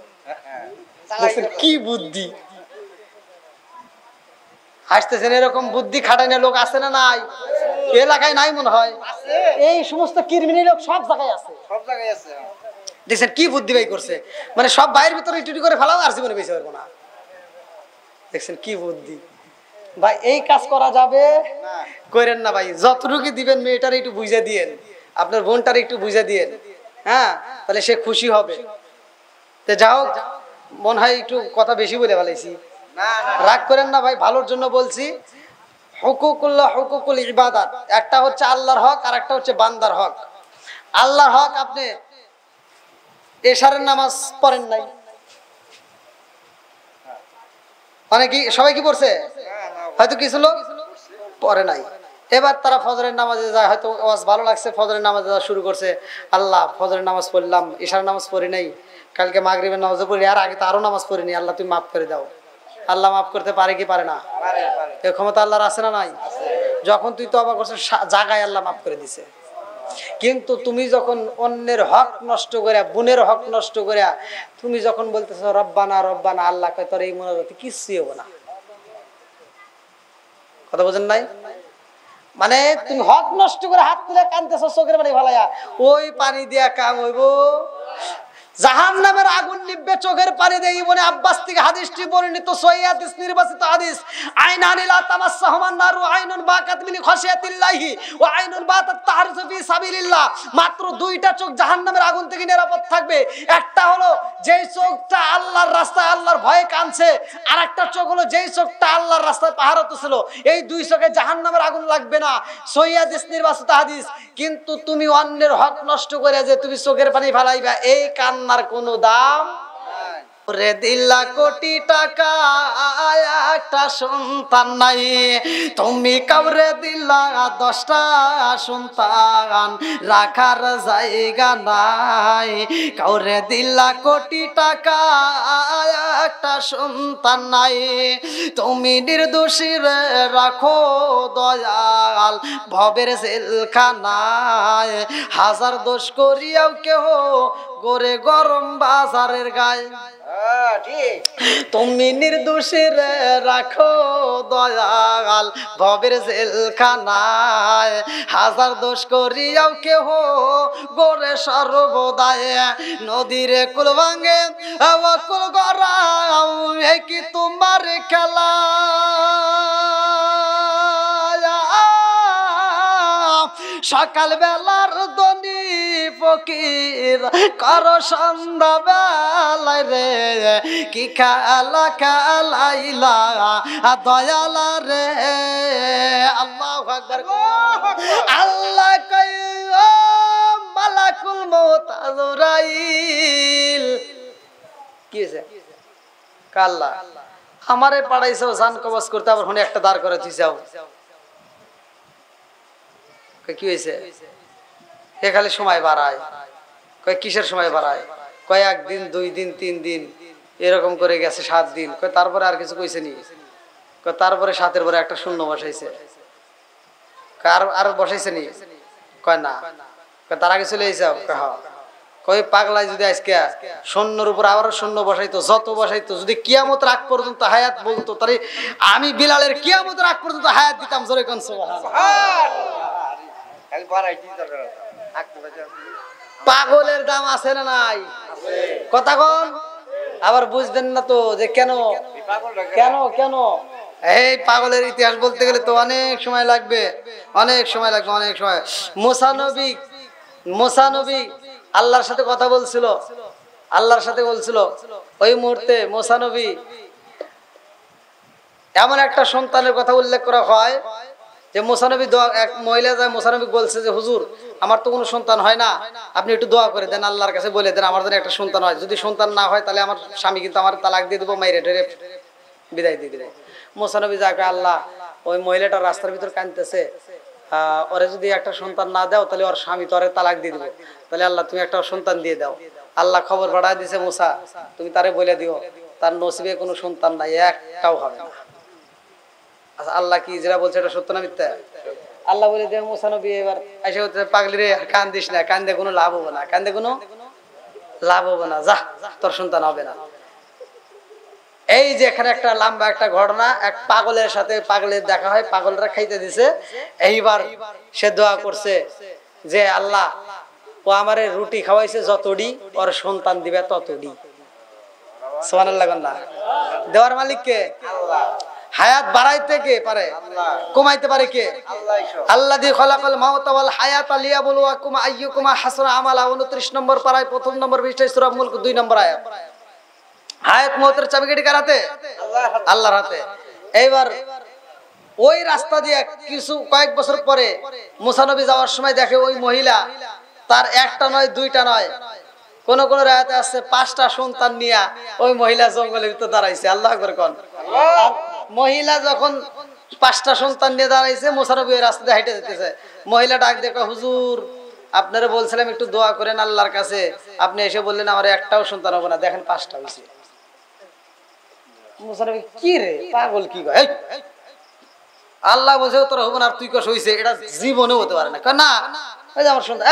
কি বুদ্ধি! হাসতেছেন, এরকম বুদ্ধি খাটানো লোক আছে না নাই? এলাকায় নাই মনে হয়, এই সমস্ত কিরমিনি লোক সব জায়গায় আছে, সব জায়গায় আছে। দেখছেন কি বুদ্ধি ভাই করছে, মানে সব ভাইয়ের ভিতরে টুটি করে ফেলাও, আর জীবনে বেঁচে পারবো না। দেখছেন কি বুদ্ধি ভাই! এই কাজ করা যাবে? করেন না ভাই। যতটুকু দিবেন মেয়েটার একটু বুঝে দিয়েন, আপনার বোনটার একটু বুঝে দিয়েন, হ্যাঁ, তাহলে সে খুশি হবে। তো যাও, মনে হয় একটু কথা বেশি বলে ফেলাইছি, রাগ করেন না ভাই, ভালোর জন্য বলছি। হুকুকুল্লাহ, হুকুকুল ইবাদাত, একটা হচ্ছে আল্লাহর হক, আর একটা হচ্ছে বান্দার হক। আল্লাহর হক, আপনি এশারের নামাজ পড়েন নাই, মানে কি সবাই কি পড়ছে? হয়তো কিছু লোক পড়ে নাই। এবার তারা ফজরের নামাজে যায়, হয়তো ওয়াজ ভালো লাগছে, ফজরের নামাজে যাওয়া শুরু করছে। আল্লাহ, ফজরের নামাজ পড়লাম, ইশারের নামাজ পড়ি নাই, কালকে মাগরিবের নামাজও পড়ি, আর আগে তো আরো নামাজ পড়িনি, আল্লাহ তুমি মাফ করে দাও। আল্লাহ মাফ করতে পারে কি পারে না? এ ক্ষমতা আল্লাহর আছে না নাই? যখন তুই তওবা করছিস, জায়গায় আল্লাহ মাফ করে দিছে। কিন্তু তুমি যখন অন্যের হক নষ্ট করে, বোনের হক নষ্ট করে, তুমি যখন বলতেছো রব্বানা রব্বানা, আল্লাহ কয় তোর এই মোনাজাতে কিচ্ছুই হবে না। কথা বোঝেন নাই? মানে তুমি হক নষ্ট করে হাত তুলে কানতেছো, চোখের পানি ভালাইয়া, ওই পানি দিয়া কাম হইব? জাহান্নামের আগুন নিভবে চোখের পানি দিয়ে। ইবনে আব্বাস থেকে হাদিসটি বর্ণিত, সহিহ হাদিস, নির্বাচিত হাদিস। আইনানি লা তামাসসাহুমান নারু, আইনুন বাকাত মিন খাশিয়াতিল্লাহি ওয়া আইনুন বাতাত তাহরিসু ফি সাবিলিল্লাহ। মাত্র 2টা চোখ জাহান্নামের আগুন থেকে নিরাপদ থাকবে। একটা হলো যেই চোখটা আল্লাহর রাস্তায় আল্লাহর ভয়ে কাঁদছে, আর একটা চোখ হলো যেই চোখটা আল্লাহর রাস্তায় পাহারাত ছিল। এই 2 চোখে জাহান্নামের আগুন লাগবে না, সহিহ হাদিস, নির্বাচিত হাদিস। কিন্তু তুমি অন্যের হক নষ্ট করে যে তুমি চোখের পানি ফেলাইবা, এই কান্নার কোনো দাম রে। দিল্লা কোটি টাকা, একটা সন্তান নাই, তুমি কাউরে দিল্লা 10টা সন্তান, রাখার জায়গা নাই। কাউরে দিল্লা কোটি টাকা, একটা সন্তান নাই, তুমি নির্দোষী রে রাখো দয়াল ভবের জেলখানায়। হাজার দোষ করিয়াও কেহ গোরে গরম বাজারের গায়ে, তুমি নির্দোষী রে রাখো দয়াল ভবের জেলখানায়। হাজার দোষ করিয়াও কেহ গোরে সর্বদায়। নদীরে কুল ভাঙে কুল গড়াও, কি তোমার খেলা? সকাল বেলার দনি ফকির কর সন্ধ্যা বেলায় রে কি খেলা খেলাইলা দয়ালা রে আল্লাহু আকবার আল্লাহ কই ও মালাকুল মউত আজরাইল কি হয়েছে কাল্লা আমারে পাড়াইছো জান কবজ করতে আবার হনে একটা দাঁড় করে দিছাও কি হয়েছে এ খালি সময় বাড়ায় কয় কিসের সময় বাড়ায় কয় একদিন 2 দিন 3 দিন এরকম করে গেছে 7 দিন কয় তারপরে আর কিছু কইছে নি কয় তারপরে 7-এর পরে একটা শূন্য বসাইছে কার আর বসাইছে নি কয় না কয় তার আগে চলে আইছাও কয় হ্যাঁ কয় পাগলাই যদি আজকে শূন্যর উপর আবার শূন্য বসাইতো যত বসাইতো যদি কিয়ামতের আগ পর্যন্ত হায়াত বলতো তাহলে আমি বিলালের কিয়ামতের আগ পর্যন্ত হায়াত দিতাম জোরে কোন সুবহানাল্লাহ খালি বাড়াইতেই দরকার থাকতে পারছে পাগলের দাম আছে না নাই কথা কোন আবার বুঝবেন না তো যে কেন কেন কেন এই পাগলের ইতিহাস বলতে গেলে তো অনেক সময় লাগবে অনেক সময় লাগবে অনেক সময় মুসা নবী আল্লাহর সাথে কথা বলছিল আল্লাহর সাথে বলছিল ওই মুহূর্তে মুসা নবী এমন একটা সন্তানের কথা উল্লেখ করা হয় যে মুসা নবী এক মহিলা যায় মুসা নবী বলছে যে হুজুর আমার তো কোনো সন্তান হয় না আপনি একটু দোয়া করে দেন আল্লাহর কাছে বলে দেন আমার জন্য একটা সন্তান হয় যদি সন্তান না হয় তাহলে আমার স্বামী কিন্তু আমার তালাক দিয়ে দেবো মাইরে টেরে বিদায় দিয়ে দেবো মুসা নবী যাকে আল্লাহ ওই মহিলাটা রাস্তার ভিতর কাঁদতেছে ওরে যদি একটা সন্তান না দাও তাহলে ওর স্বামী তো ওরে তালাক দিয়ে দেবো তাহলে আল্লাহ তুমি একটা সন্তান দিয়ে দাও আল্লাহ খবর পাঠায় দিছে মুসা তুমি তারে বলে দিও তার নসিবে কোনো সন্তান নাই একটাও হবে না আচ্ছা আল্লাহ কি যেটা বলছে এটা সত্য না মিথ্যা আল্লাহ বলে দেয় মুসা নবী এবার এসে হচ্ছে পাগলি রে কান্দিস না কান্দে কোনো লাভ হবে না কান্দে কোনো লাভ হবে না যা তোর সন্তান হবে না এই যে এখানে একটা লম্বা একটা ঘটনা এক পাগলের সাথে পাগলের দেখা হয় পাগলরা খাইতে দিছে এইবার সে দোয়া করছে যে আল্লাহ ও আমারে রুটি খাওয়াইছে যতডি ওর সন্তান দিবে ততডি সুবহানাল্লাহ না দেওয়ার মালিক কে আল্লাহ হায়াত বাড়াইতে কে পারে কমাইতে পারে কে আল্লাযী খালাকাল মাউতা ওয়াল হায়াতা লিয়াবলুয়াকুম আইয়ুকুম আহসানু আমালা 29 নম্বর পারায় প্রথম নম্বর পৃষ্ঠায় সূরা মুলক 2 নম্বর আয়াত হায়াত মওতের চাবিকাঠি কার হাতে আল্লাহর হাতে এইবার ওই রাস্তা দিয়ে কিছু কয়েক বছর পরে মুসা নবী যাওয়ার সময় দেখে ওই মহিলা তার একটা নয় দুইটা নয় কোন কোন রায়াতে আছে 5টা সন্তান নিয়ে ওই মহিলা জঙ্গলের ভিতর দাঁড়াইছে আল্লাহু আকবার কোন মহিলা যখন 5টা সন্তান নিয়ে দাঁড়াইছে মুসা নবী ওই রাস্তা দিয়ে হেঁটে যেতেছে মহিলা ডাক দেখো হুজুর আপনারা বলছিলাম একটু দোয়া করেন আল্লাহর কাছে আপনি এসে বললেন আমার একটাও সন্তান হবে না দেখেন 5টা হইছে মুসা নবী কি রে পাগল কি কয় আল্লাহ বলছে তোর হবে না আর তুই কস হইছে এটা জীবনেও হতে পারে না কয় না ওই যে আমার সন্তান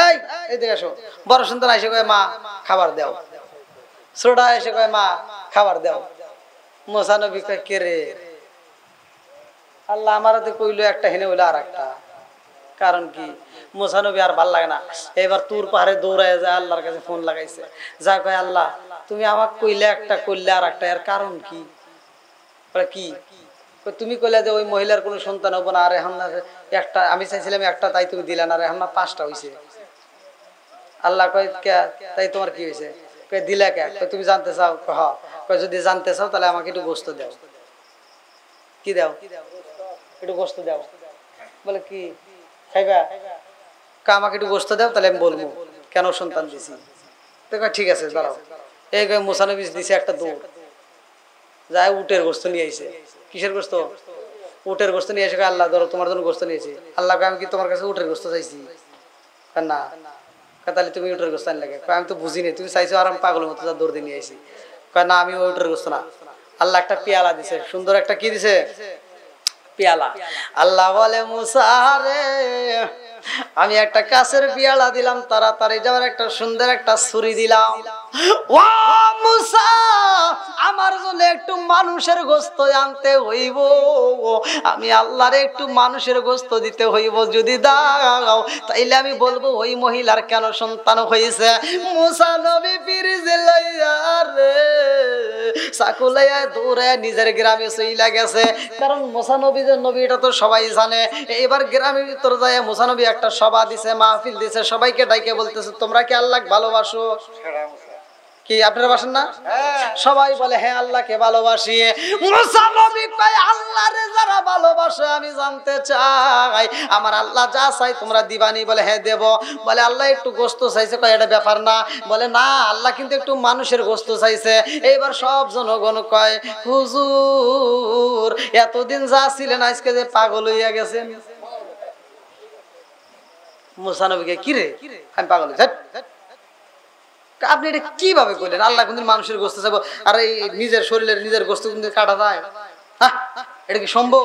এই দেখে আসো বড় সন্তান এসে কয় মা খাবার দাও ছোটা এসে কয় মা খাবার দাও মুসা নবী কয় কে রে আল্লাহ আমার হাতে কইলো একটা হেনে হইলো আর একটা কারণ কি মুসা নবী আর ভাল লাগে না এবার তুর পাহাড়ে দৌড়ায় যায় আল্লাহর কাছে ফোন লাগাইছে যা কয় আল্লাহ তুমি আমাকে কইলে একটা কইলে আর একটা এর কারণ কি কি তুমি কইলে যে ওই মহিলার কোনো সন্তান হবো না আর এখন একটা আমি চাইছিলাম একটা তাই তুমি দিলা না আর এখন 5টা হইছে আল্লাহ কয় কে তাই তোমার কি হয়েছে কয় দিলা কে কয় তুমি জানতে চাও হ্যাঁ কয় যদি জানতে চাও তাহলে আমাকে একটু গোশত দাও কি দাও একটু গোশত দাও বলে কি খাইবা আমাকে একটু গোশত দাও তাহলে আমি বলবো কেন সন্তান দিছি তো কয় ঠিক আছে দাঁড়াও এই কয় মুসা নবী দিছে একটা দৌড় যায় উটের গোশত নিয়ে আইছে কিসের গোশত উটের গোশত নিয়ে এসে আল্লাহ ধরো তোমার জন্য গোশত নিয়েছি আল্লাহ আমি কি তোমার কাছে উটের গোশত চাইছি না তাহলে তুমি উটের গোশত আনলে আমি তো বুঝিনি তুমি চাইছো আর আমি পাগলের মতো যা দৌড় দিয়ে নিয়ে আইছি না আমি উটের গোশত না আল্লাহ একটা পেয়ালা দিছে সুন্দর একটা কি দিছে পেয়ালা আল্লাহ বলে মুসা রে আমি একটা কাছের পেয়ালা দিলাম তাড়াতাড়ি যাওয়ার একটা সুন্দর একটা ছুরি দিলাম ও মুসা আমার জন্য একটু মানুষের গোশত আনতে হইব আমি আল্লাহরে একটু মানুষের গোশত দিতে হইব যদি দাও তাইলে আমি বলবো ওই মহিলার কেন সন্তান হয়েছে মুসা নবী ফিরে লইয়া রে সাকুলাইয়া দৌড়ে নিজের গ্রামে চইলা গেছে কারণ মুসা নবী যে নবী এটা তো সবাই জানে এবার গ্রামের ভিতর যায় মুসা নবী একটা সভা দিছে, মাহফিল দিছে, সবাইকে ডাইকে বলতেছে তোমরা কি আল্লাহকে ভালোবাসো? কি আপনারা বাসেন না? সবাই বলে হ্যাঁ আল্লাহকে ভালোবাসি। মুসা নবী কয় আল্লাহরে যারা ভালোবাসে আমি জানতে চাই আমার আল্লাহ যা চাই তোমরা দিবানি? বলে হ্যাঁ দেব। বলে আল্লাহ একটু গোশত চাইছে, কয় এটা ব্যাপার না। বলে না আল্লাহ কিন্তু একটু মানুষের গোশত চাইছে। এইবার সব জনগণ কয় হুজুর এতদিন যা ছিলেন আজকে যে পাগল হইয়া গেছেন। মুসা নবীকে কি রে আমি পাগল হইছি? আপনি এটা কিভাবে করলেন? আল্লাহ কোনদিন মানুষের গোশত চাইবো? আর এই নিজের শরীরের নিজের গোশত কোনদিন কাটা যায়? হ্যাঁ এটা কি সম্ভব?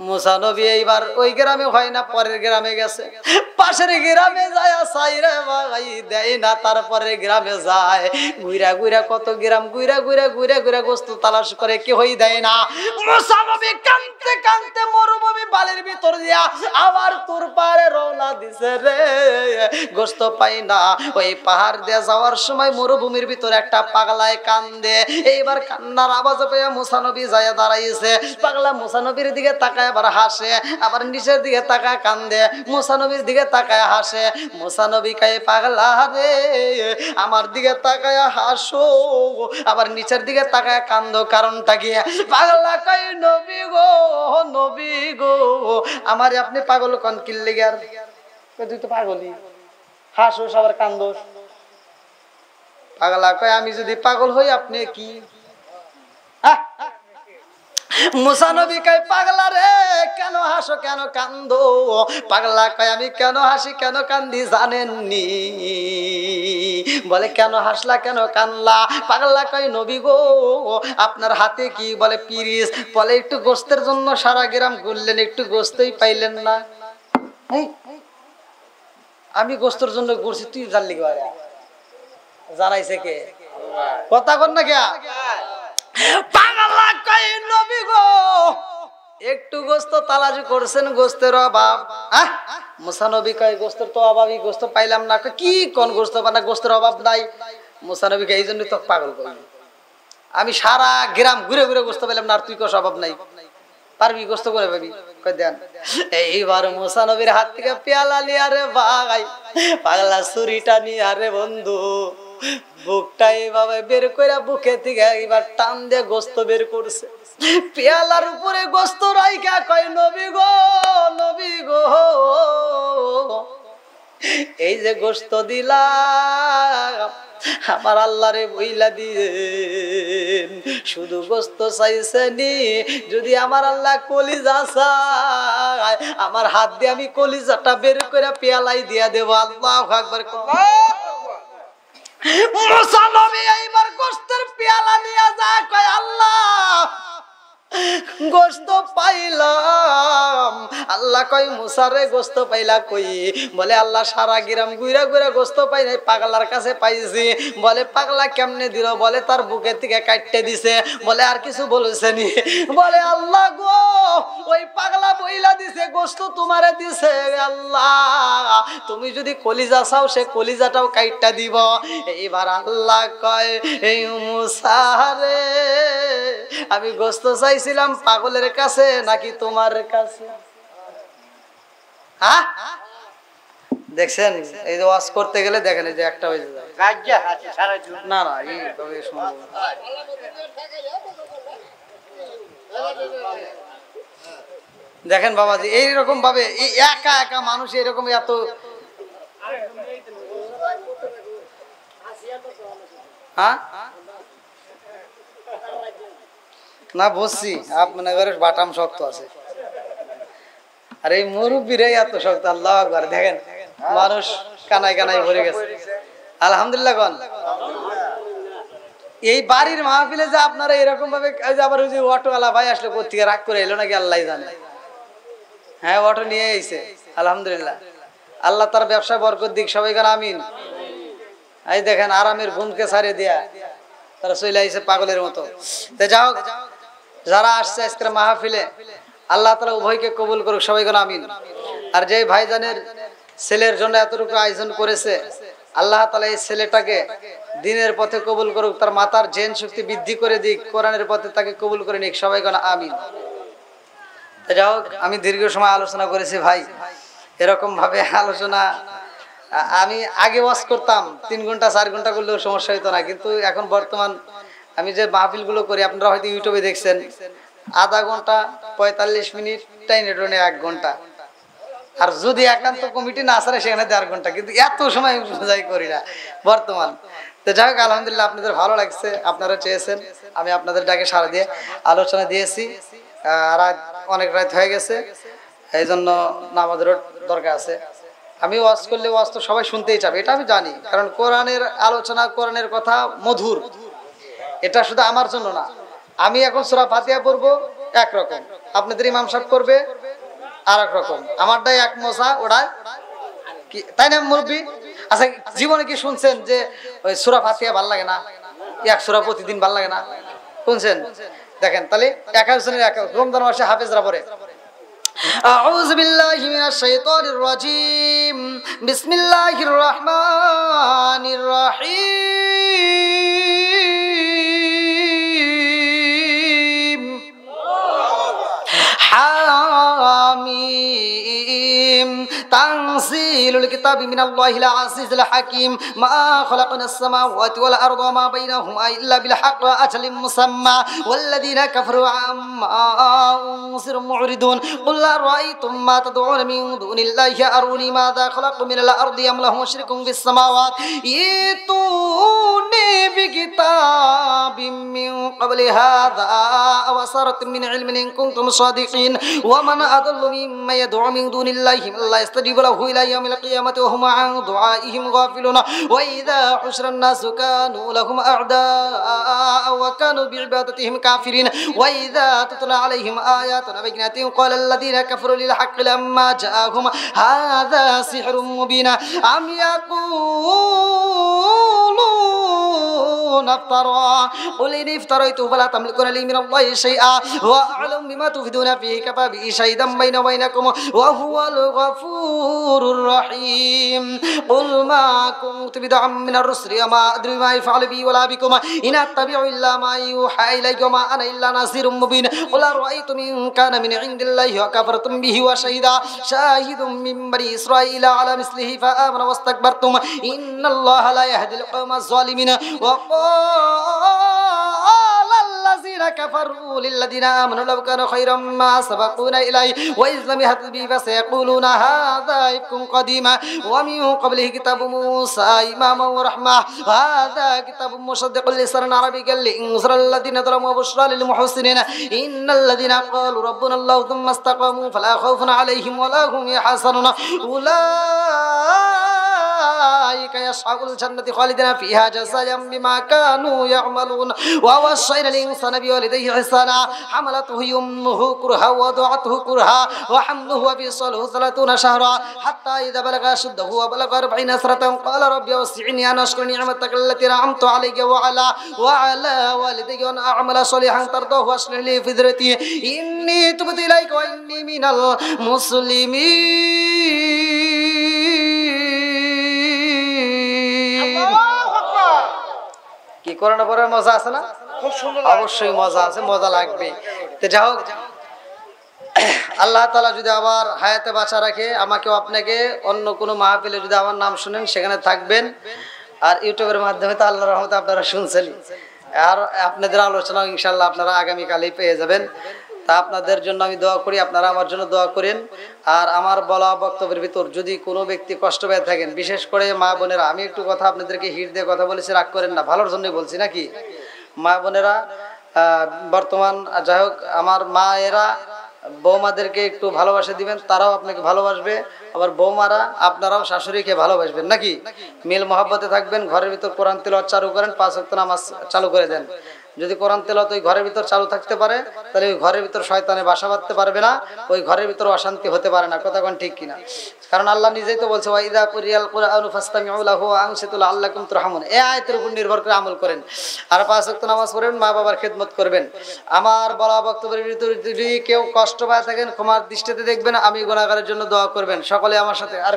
মুসা নবী এইবার ওই গ্রামে হয় না, পরের গ্রামে গেছে। পাশের গ্রামে যায় সাইরে ভাই দেয় না, তারপরে গ্রামে যায় ঘুরা ঘুরা কত গ্রাম ঘুরা ঘুরা ঘুরা ঘুরা গোশত তালাশ করে কেউই দেয় না। মুসা নবী কাঁদতে কাঁদতে মরুভূমি বালির ভিতর দিয়া আবার তোর পারে রওনা দিছে রে, গোশত পাই না। ওই পাহাড় দিয়ে যাওয়ার সময় মরুভূমির ভিতরে একটা পাগলায় কান্দে। এইবার কান্নার আওয়াজ পেয়ে মুসা নবী যায় দাঁড়াইছে। পাগলা মুসা নবীর দিকে তাকায় আবার হাসে, আবার নিচের দিকে তাকায় কান্দে, মুসা নবীর দিকে তাকায় হাসে। মুসা নবী কয় পাগলা রে আমার দিকে তাকায় হাসো আবার নিচের দিকে তাকায় কান্দো, কারণটা কি? পাগলা কয় নবী গো আমারে আপনি পাগল কোন কিল্লে গের? তুই তো পাগলই, হাসোস আবার কান্দোস। পাগলা কয় আমি যদি পাগল হই আপনি কি? মুসা নবী কয় পাগলা রে কেন হাসো কেন কান্দো? পাগলা কয় আমি কেন হাসি কেন কান্দি জানেননি? বলে কেন হাসলা কেন কানলা? পাগলা কয় নবী গো আপনার হাতে কি? বলে পিরিস। বলে একটু গোস্তের জন্য সারা গ্রাম ঘুরলেন, একটু গোস্তই পাইলেন না? আমি গোস্তের জন্য ঘুরছি, তুই জানলি কি? জানাইছে কে? কথা কর না কে? পাগলা কয় নবী গো একটু গোস্ত তালাশি করছেন, গোস্তের অভাব। মুসা নবী কয় গোস্তের তো অভাবই, গোস্ত পাইলাম না। কি কোন গোস্ত পানা? গোস্তের অভাব নাই। মুসা নবী কয় এই জন্য তো পাগল করি, আমি সারা গ্রাম ঘুরে ঘুরে গোস্ত পাইলাম না, আর তুই কস অভাব নাই, পারবি গোস্ত করে পাবি? কয় দেন। এইবার মুসা নবীর হাত থেকে পেয়ালা নিয়ে আরে ভাই পাগলা ছুরিটা নিয়ে আরে বন্ধু বুকটা এইভাবে বের করে বুকে থেকে এবার টান দিয়ে গোস্ত বের করছে। পেয়ালার উপরে গোস্ত রাইখা কয় নবী গো এই যে গোস্ত দিলাম আমার আল্লাহ রে বইলা দিয়েন, শুধু গোস্ত চাইছেনি, যদি আমার আল্লাহ কলিজা চায় আমার হাত দিয়ে আমি কলিজাটা বের করে পেয়ালাই দিয়া দেব। আল্লাহু আকবার। মুসা নবী এইবার গোস্তের পেয়ালা নিয়ে যায়, কয় আল্লাহ গোস্ত পাইলাম। আল্লাহ কয় মুসা রে গোস্ত পাইলা কই? বলে আল্লাহ সারা গ্রাম ঘুরা ঘুরা গোস্ত পাই নাই, পাগলার কাছে পাইছি। বলে পাগলা কেমনে দিল? বলে তার বুকের থেকে কাটতে দিছে। বলে আর কিছু বলেছেনি? বলে আল্লাহ গো ওই পাগলা বইলা দিছে গোস্ত তোমারে দিছে, আল্লাহ তুমি যদি কলিজা চাও সে কলিজাটাও কাটটা দিব। এইবার আল্লাহ কয় এই মুসা রে আমি গোস্ত চাইছিলাম পাগলের কাছে নাকি তোমার কাছে? হ্যাঁ দেখছেন এই যে ওয়াজ করতে গেলে দেখেন এই যে একটা হয়ে যায় না না এই সম্ভব। দেখেন বাবাজি এইরকম ভাবে একা একা মানুষ এরকম এত না বুঝছি আপনার ঘরে বাটাম শক্ত আছে, আর এই মুরব্বীরাই এত শক্ত। আল্লাহু আকবার। দেখেন মানুষ কানায় কানায় ভরে গেছে। আলহামদুলিল্লাহ কোন এই বাড়ির মাহফিলে যে আপনারা এরকম ভাবে আবার ওই যে অটোওয়ালা ভাই আসলে কোথেকে রাগ করে এলো নাকি আল্লাহ জানে। হ্যাঁ অটো নিয়ে এসেছে আলহামদুলিল্লাহ, আল্লাহ তার ব্যবসায় বরকত দিক, সবাই কেন আমিন। এই দেখেন আরামের ঘুমকে ছাড়িয়ে দেয়া তারা চলে আইছে পাগলের মতো। তো যাও যারা আসছে আজকের মাহফিলে আল্লাহ তাআলা উভয়কে কবুল করুক, সবাই কেন আমিন। আর যে ভাইজানের ছেলের জন্য এতটুকু আয়োজন করেছে আল্লাহ তাআলা এই ছেলেটাকে দিনের পথে কবুল করুক, তার মাতার জেন শক্তি বৃদ্ধি করে দিক, কোরআনের পথে তাকে কবুল করে নিক, সবাই কেন আমিন। যাও আমি দীর্ঘ সময় আলোচনা করেছি ভাই, এরকম ভাবে আলোচনা আমি আগে ওয়াজ করতাম 3 ঘন্টা 4 ঘন্টা করলেও সমস্যা হতো না, কিন্তু এখন বর্তমান আমি যে মাহফিলগুলো করি আপনারা হয়তো ইউটিউবে দেখছেন, আধা ঘন্টা 45 মিনিট টাইম নেটনে 1 ঘন্টা, আর যদি একান্ত কমিটি না আসে সেখানে 1.5 ঘন্টা, কিন্তু এত সময় যাই করি না বর্তমান। তো যাই হোক আলহামদুলিল্লাহ আপনাদের ভালো লাগছে, আপনারা চেয়েছেন, আমি আপনাদের ডাকে সাড়া দিয়ে আলোচনা দিয়েছি। রাত অনেক রাত হয়ে গেছে, এই জন্য নামাজেরও দরকার আছে। আমি ওয়াজ করলে ওয়াজ তো সবাই শুনতেই চাবে, এটা আমি জানি, কারণ কোরআনের আলোচনা, কোরআনের কথা মধুর, এটা শুধু আমার জন্য না। আমি এখন সূরা ফাতিহা পড়বো একরকম, আপনাদের ইমাম সাহেব করবে আর এক রকম, আমারটাই এক মজা, ওটা কি, তাই না মুরব্বি? আচ্ছা জীবনে কি শুনছেন যে ওই সূরা ফাতিহা ভালো লাগে না, এক সূরা প্রতিদিন ভালো লাগে না, শুনছেন? দেখেন তাহলে এক একজনের এক, রমজান মাসে হাফেজরা পড়ে আউযু বিল্লাহি মিনাশ শাইতানির রাজীম বিসমিল্লাহির রহমানির রহিম হামিম তানজিলুল কিতাবি মিনাল্লাহিল আজিজিল হাকীম মা খালাকনাস সামাওয়াতি ওয়াল আরদা ওয়া মা বাইনাহুমা ইল্লা বিল হাক্কি ওয়া আজালিম মুসাম্মা ওয়াল্লাযীনা কাফারু আম্মা উনজিরু মু'রিদুন কুল লা রাআইতুম মা তাদউনা মিন দুনিল্লাহি আরুনি মাযা খালাকু মিনাল আরদি আম লাহুম শিরকুন ফিস সামাওয়াতি ইতুনি বিকিতাবিম মিন ক্বাবলি হাযা আও আসারাতিন মিন ইলমিন ইন কুনতুম সাদিকিন ওয়া মান আদাল্লু মিম্মান ইয়াদউ মিন দুনিল্লাহি লা يستجيب له إلى يوم القيامة وهم عن دعائهم غافلون وإذا حشر الناس كانوا لهم أعداء وكانوا بعبادتهم كافرين وإذا تتلى عليهم آياتنا بينات قال الذين كفروا للحق لما جاءهم هذا سحر مبين أم يقولون افترى قل إن افتريته فلا تملكون لي من الله شيئا وأعلم بما تفيدون فيه كفى به شهيدا بيني وبينكم وهو الغفور الرحيم قل ما كنت بدعا من الرسل وما أدري ما يفعل بي ولا بكم إن أتبع إلا ما يوحى إلي وما أنا إلا نذير مبين قل أرأيتم إن كان من عند الله وكفرتم به وشهد شاهد من بني إسرائيل على مثله فآمن واستكبرتم إن الله لا يهدي القوم الظالمين وقال الذين كفروا للذين آمنوا لو كانوا خيرا ما سبقونا إليه وإذ لم يهتد به فسيقولون هذا إفك قديم ومن قبله كتاب موسى إماما ورحمة هذا كتاب مصدق لسانا عربيا لينذر الذين ظلموا وبشرى للمحسنين إن الذين قالوا ربنا الله ثم استقاموا فلا خوف عليهم ولا هم يحزنون أولئك يصحاب الجنة خالدين فيها جزاء بما كانوا يعملون ووصينا الإنسان بوالديه إحسانا حملته أمه كرها ووضعته كرها وحمله وفصاله 30 شهرا حتى إذا بلغ أشده وبلغ 40 سنة قال ربي أوزعني أن أشكر نعمتك التي أنعمت علي وعلى والدي وأن أعمل صالحا ترضاه وأصلح لي في ذريتي إني تبت إليك وإني من المسلمين কি কোরআন পড়ার মজা আছে না? খুব সুন্দর, অবশ্যই মজা আছে, মজা লাগবে। তো যাই হোক আল্লাহ তাআলা যদি আবার হায়াতে বাঁচা রাখে আমাকেও আপনাকে, অন্য কোনো মাহফিলে যদি আমার নাম শুনেন সেখানে থাকবেন, আর ইউটিউবের মাধ্যমে তো আল্লাহর রহমতে আপনারা শুনছেনই, আর আপনাদের আলোচনা ইনশাআল্লাহ আপনারা আগামীকালেই পেয়ে যাবেন। তা আপনাদের জন্য আমি দোয়া করি, আপনারা আমার জন্য দোয়া করেন। আর আমার বলা বক্তব্যের ভিতর যদি কোনো ব্যক্তি কষ্ট পেয়ে থাকেন, বিশেষ করে মা বোনেরা, আমি একটু কথা আপনাদেরকে হিট দিয়ে কথা বলেছি, রাগ করেন না, ভালোর জন্যই বলছি নাকি। মা বোনেরা বর্তমান, যাই হোক আমার মায়েরা বৌমাদেরকে একটু ভালোবাসা দিবেন, তারাও আপনাকে ভালোবাসবে। আবার বৌমারা আপনারাও শাশুড়িকে ভালোবাসবেন নাকি, মিল মহব্বতে থাকবেন। ঘরের ভিতর কোরআন তেলাওয়াত চালু করেন, 5 ওয়াক্ত নামাজ চালু করে দেন। যদি কোরআন তেলাওয়াত ওই ঘরের ভিতর চালু থাকতে পারে, তাহলে ওই ঘরের ভিতর শয়তানে বাসা বাঁধতে পারবে না, ওই ঘরের ভিতর অশান্তি হতে পারে না। কথা কোন ঠিক কিনা? কারণ আল্লাহ নিজেই তো বলছে ওয়াইদা কুরিয়াল কুরআনু ফাসতামিউ লাহু ওয়া আনসিতু লাআল্লাকুম তুরহামুন। এই আয়াতের উপর নির্ভর করে আমল করেন, আর 5 ওয়াক্ত নামাজ পড়েন, মা বাবার খেদমত করবেন। আমার বলা বক্তব্যের ভিতরে যদি কেউ কষ্ট পায় থাকেন ক্ষমার দৃষ্টিতে দেখবেন, আমি গুনাহগারের জন্য দোয়া করবেন। সকলে আমার সাথে আর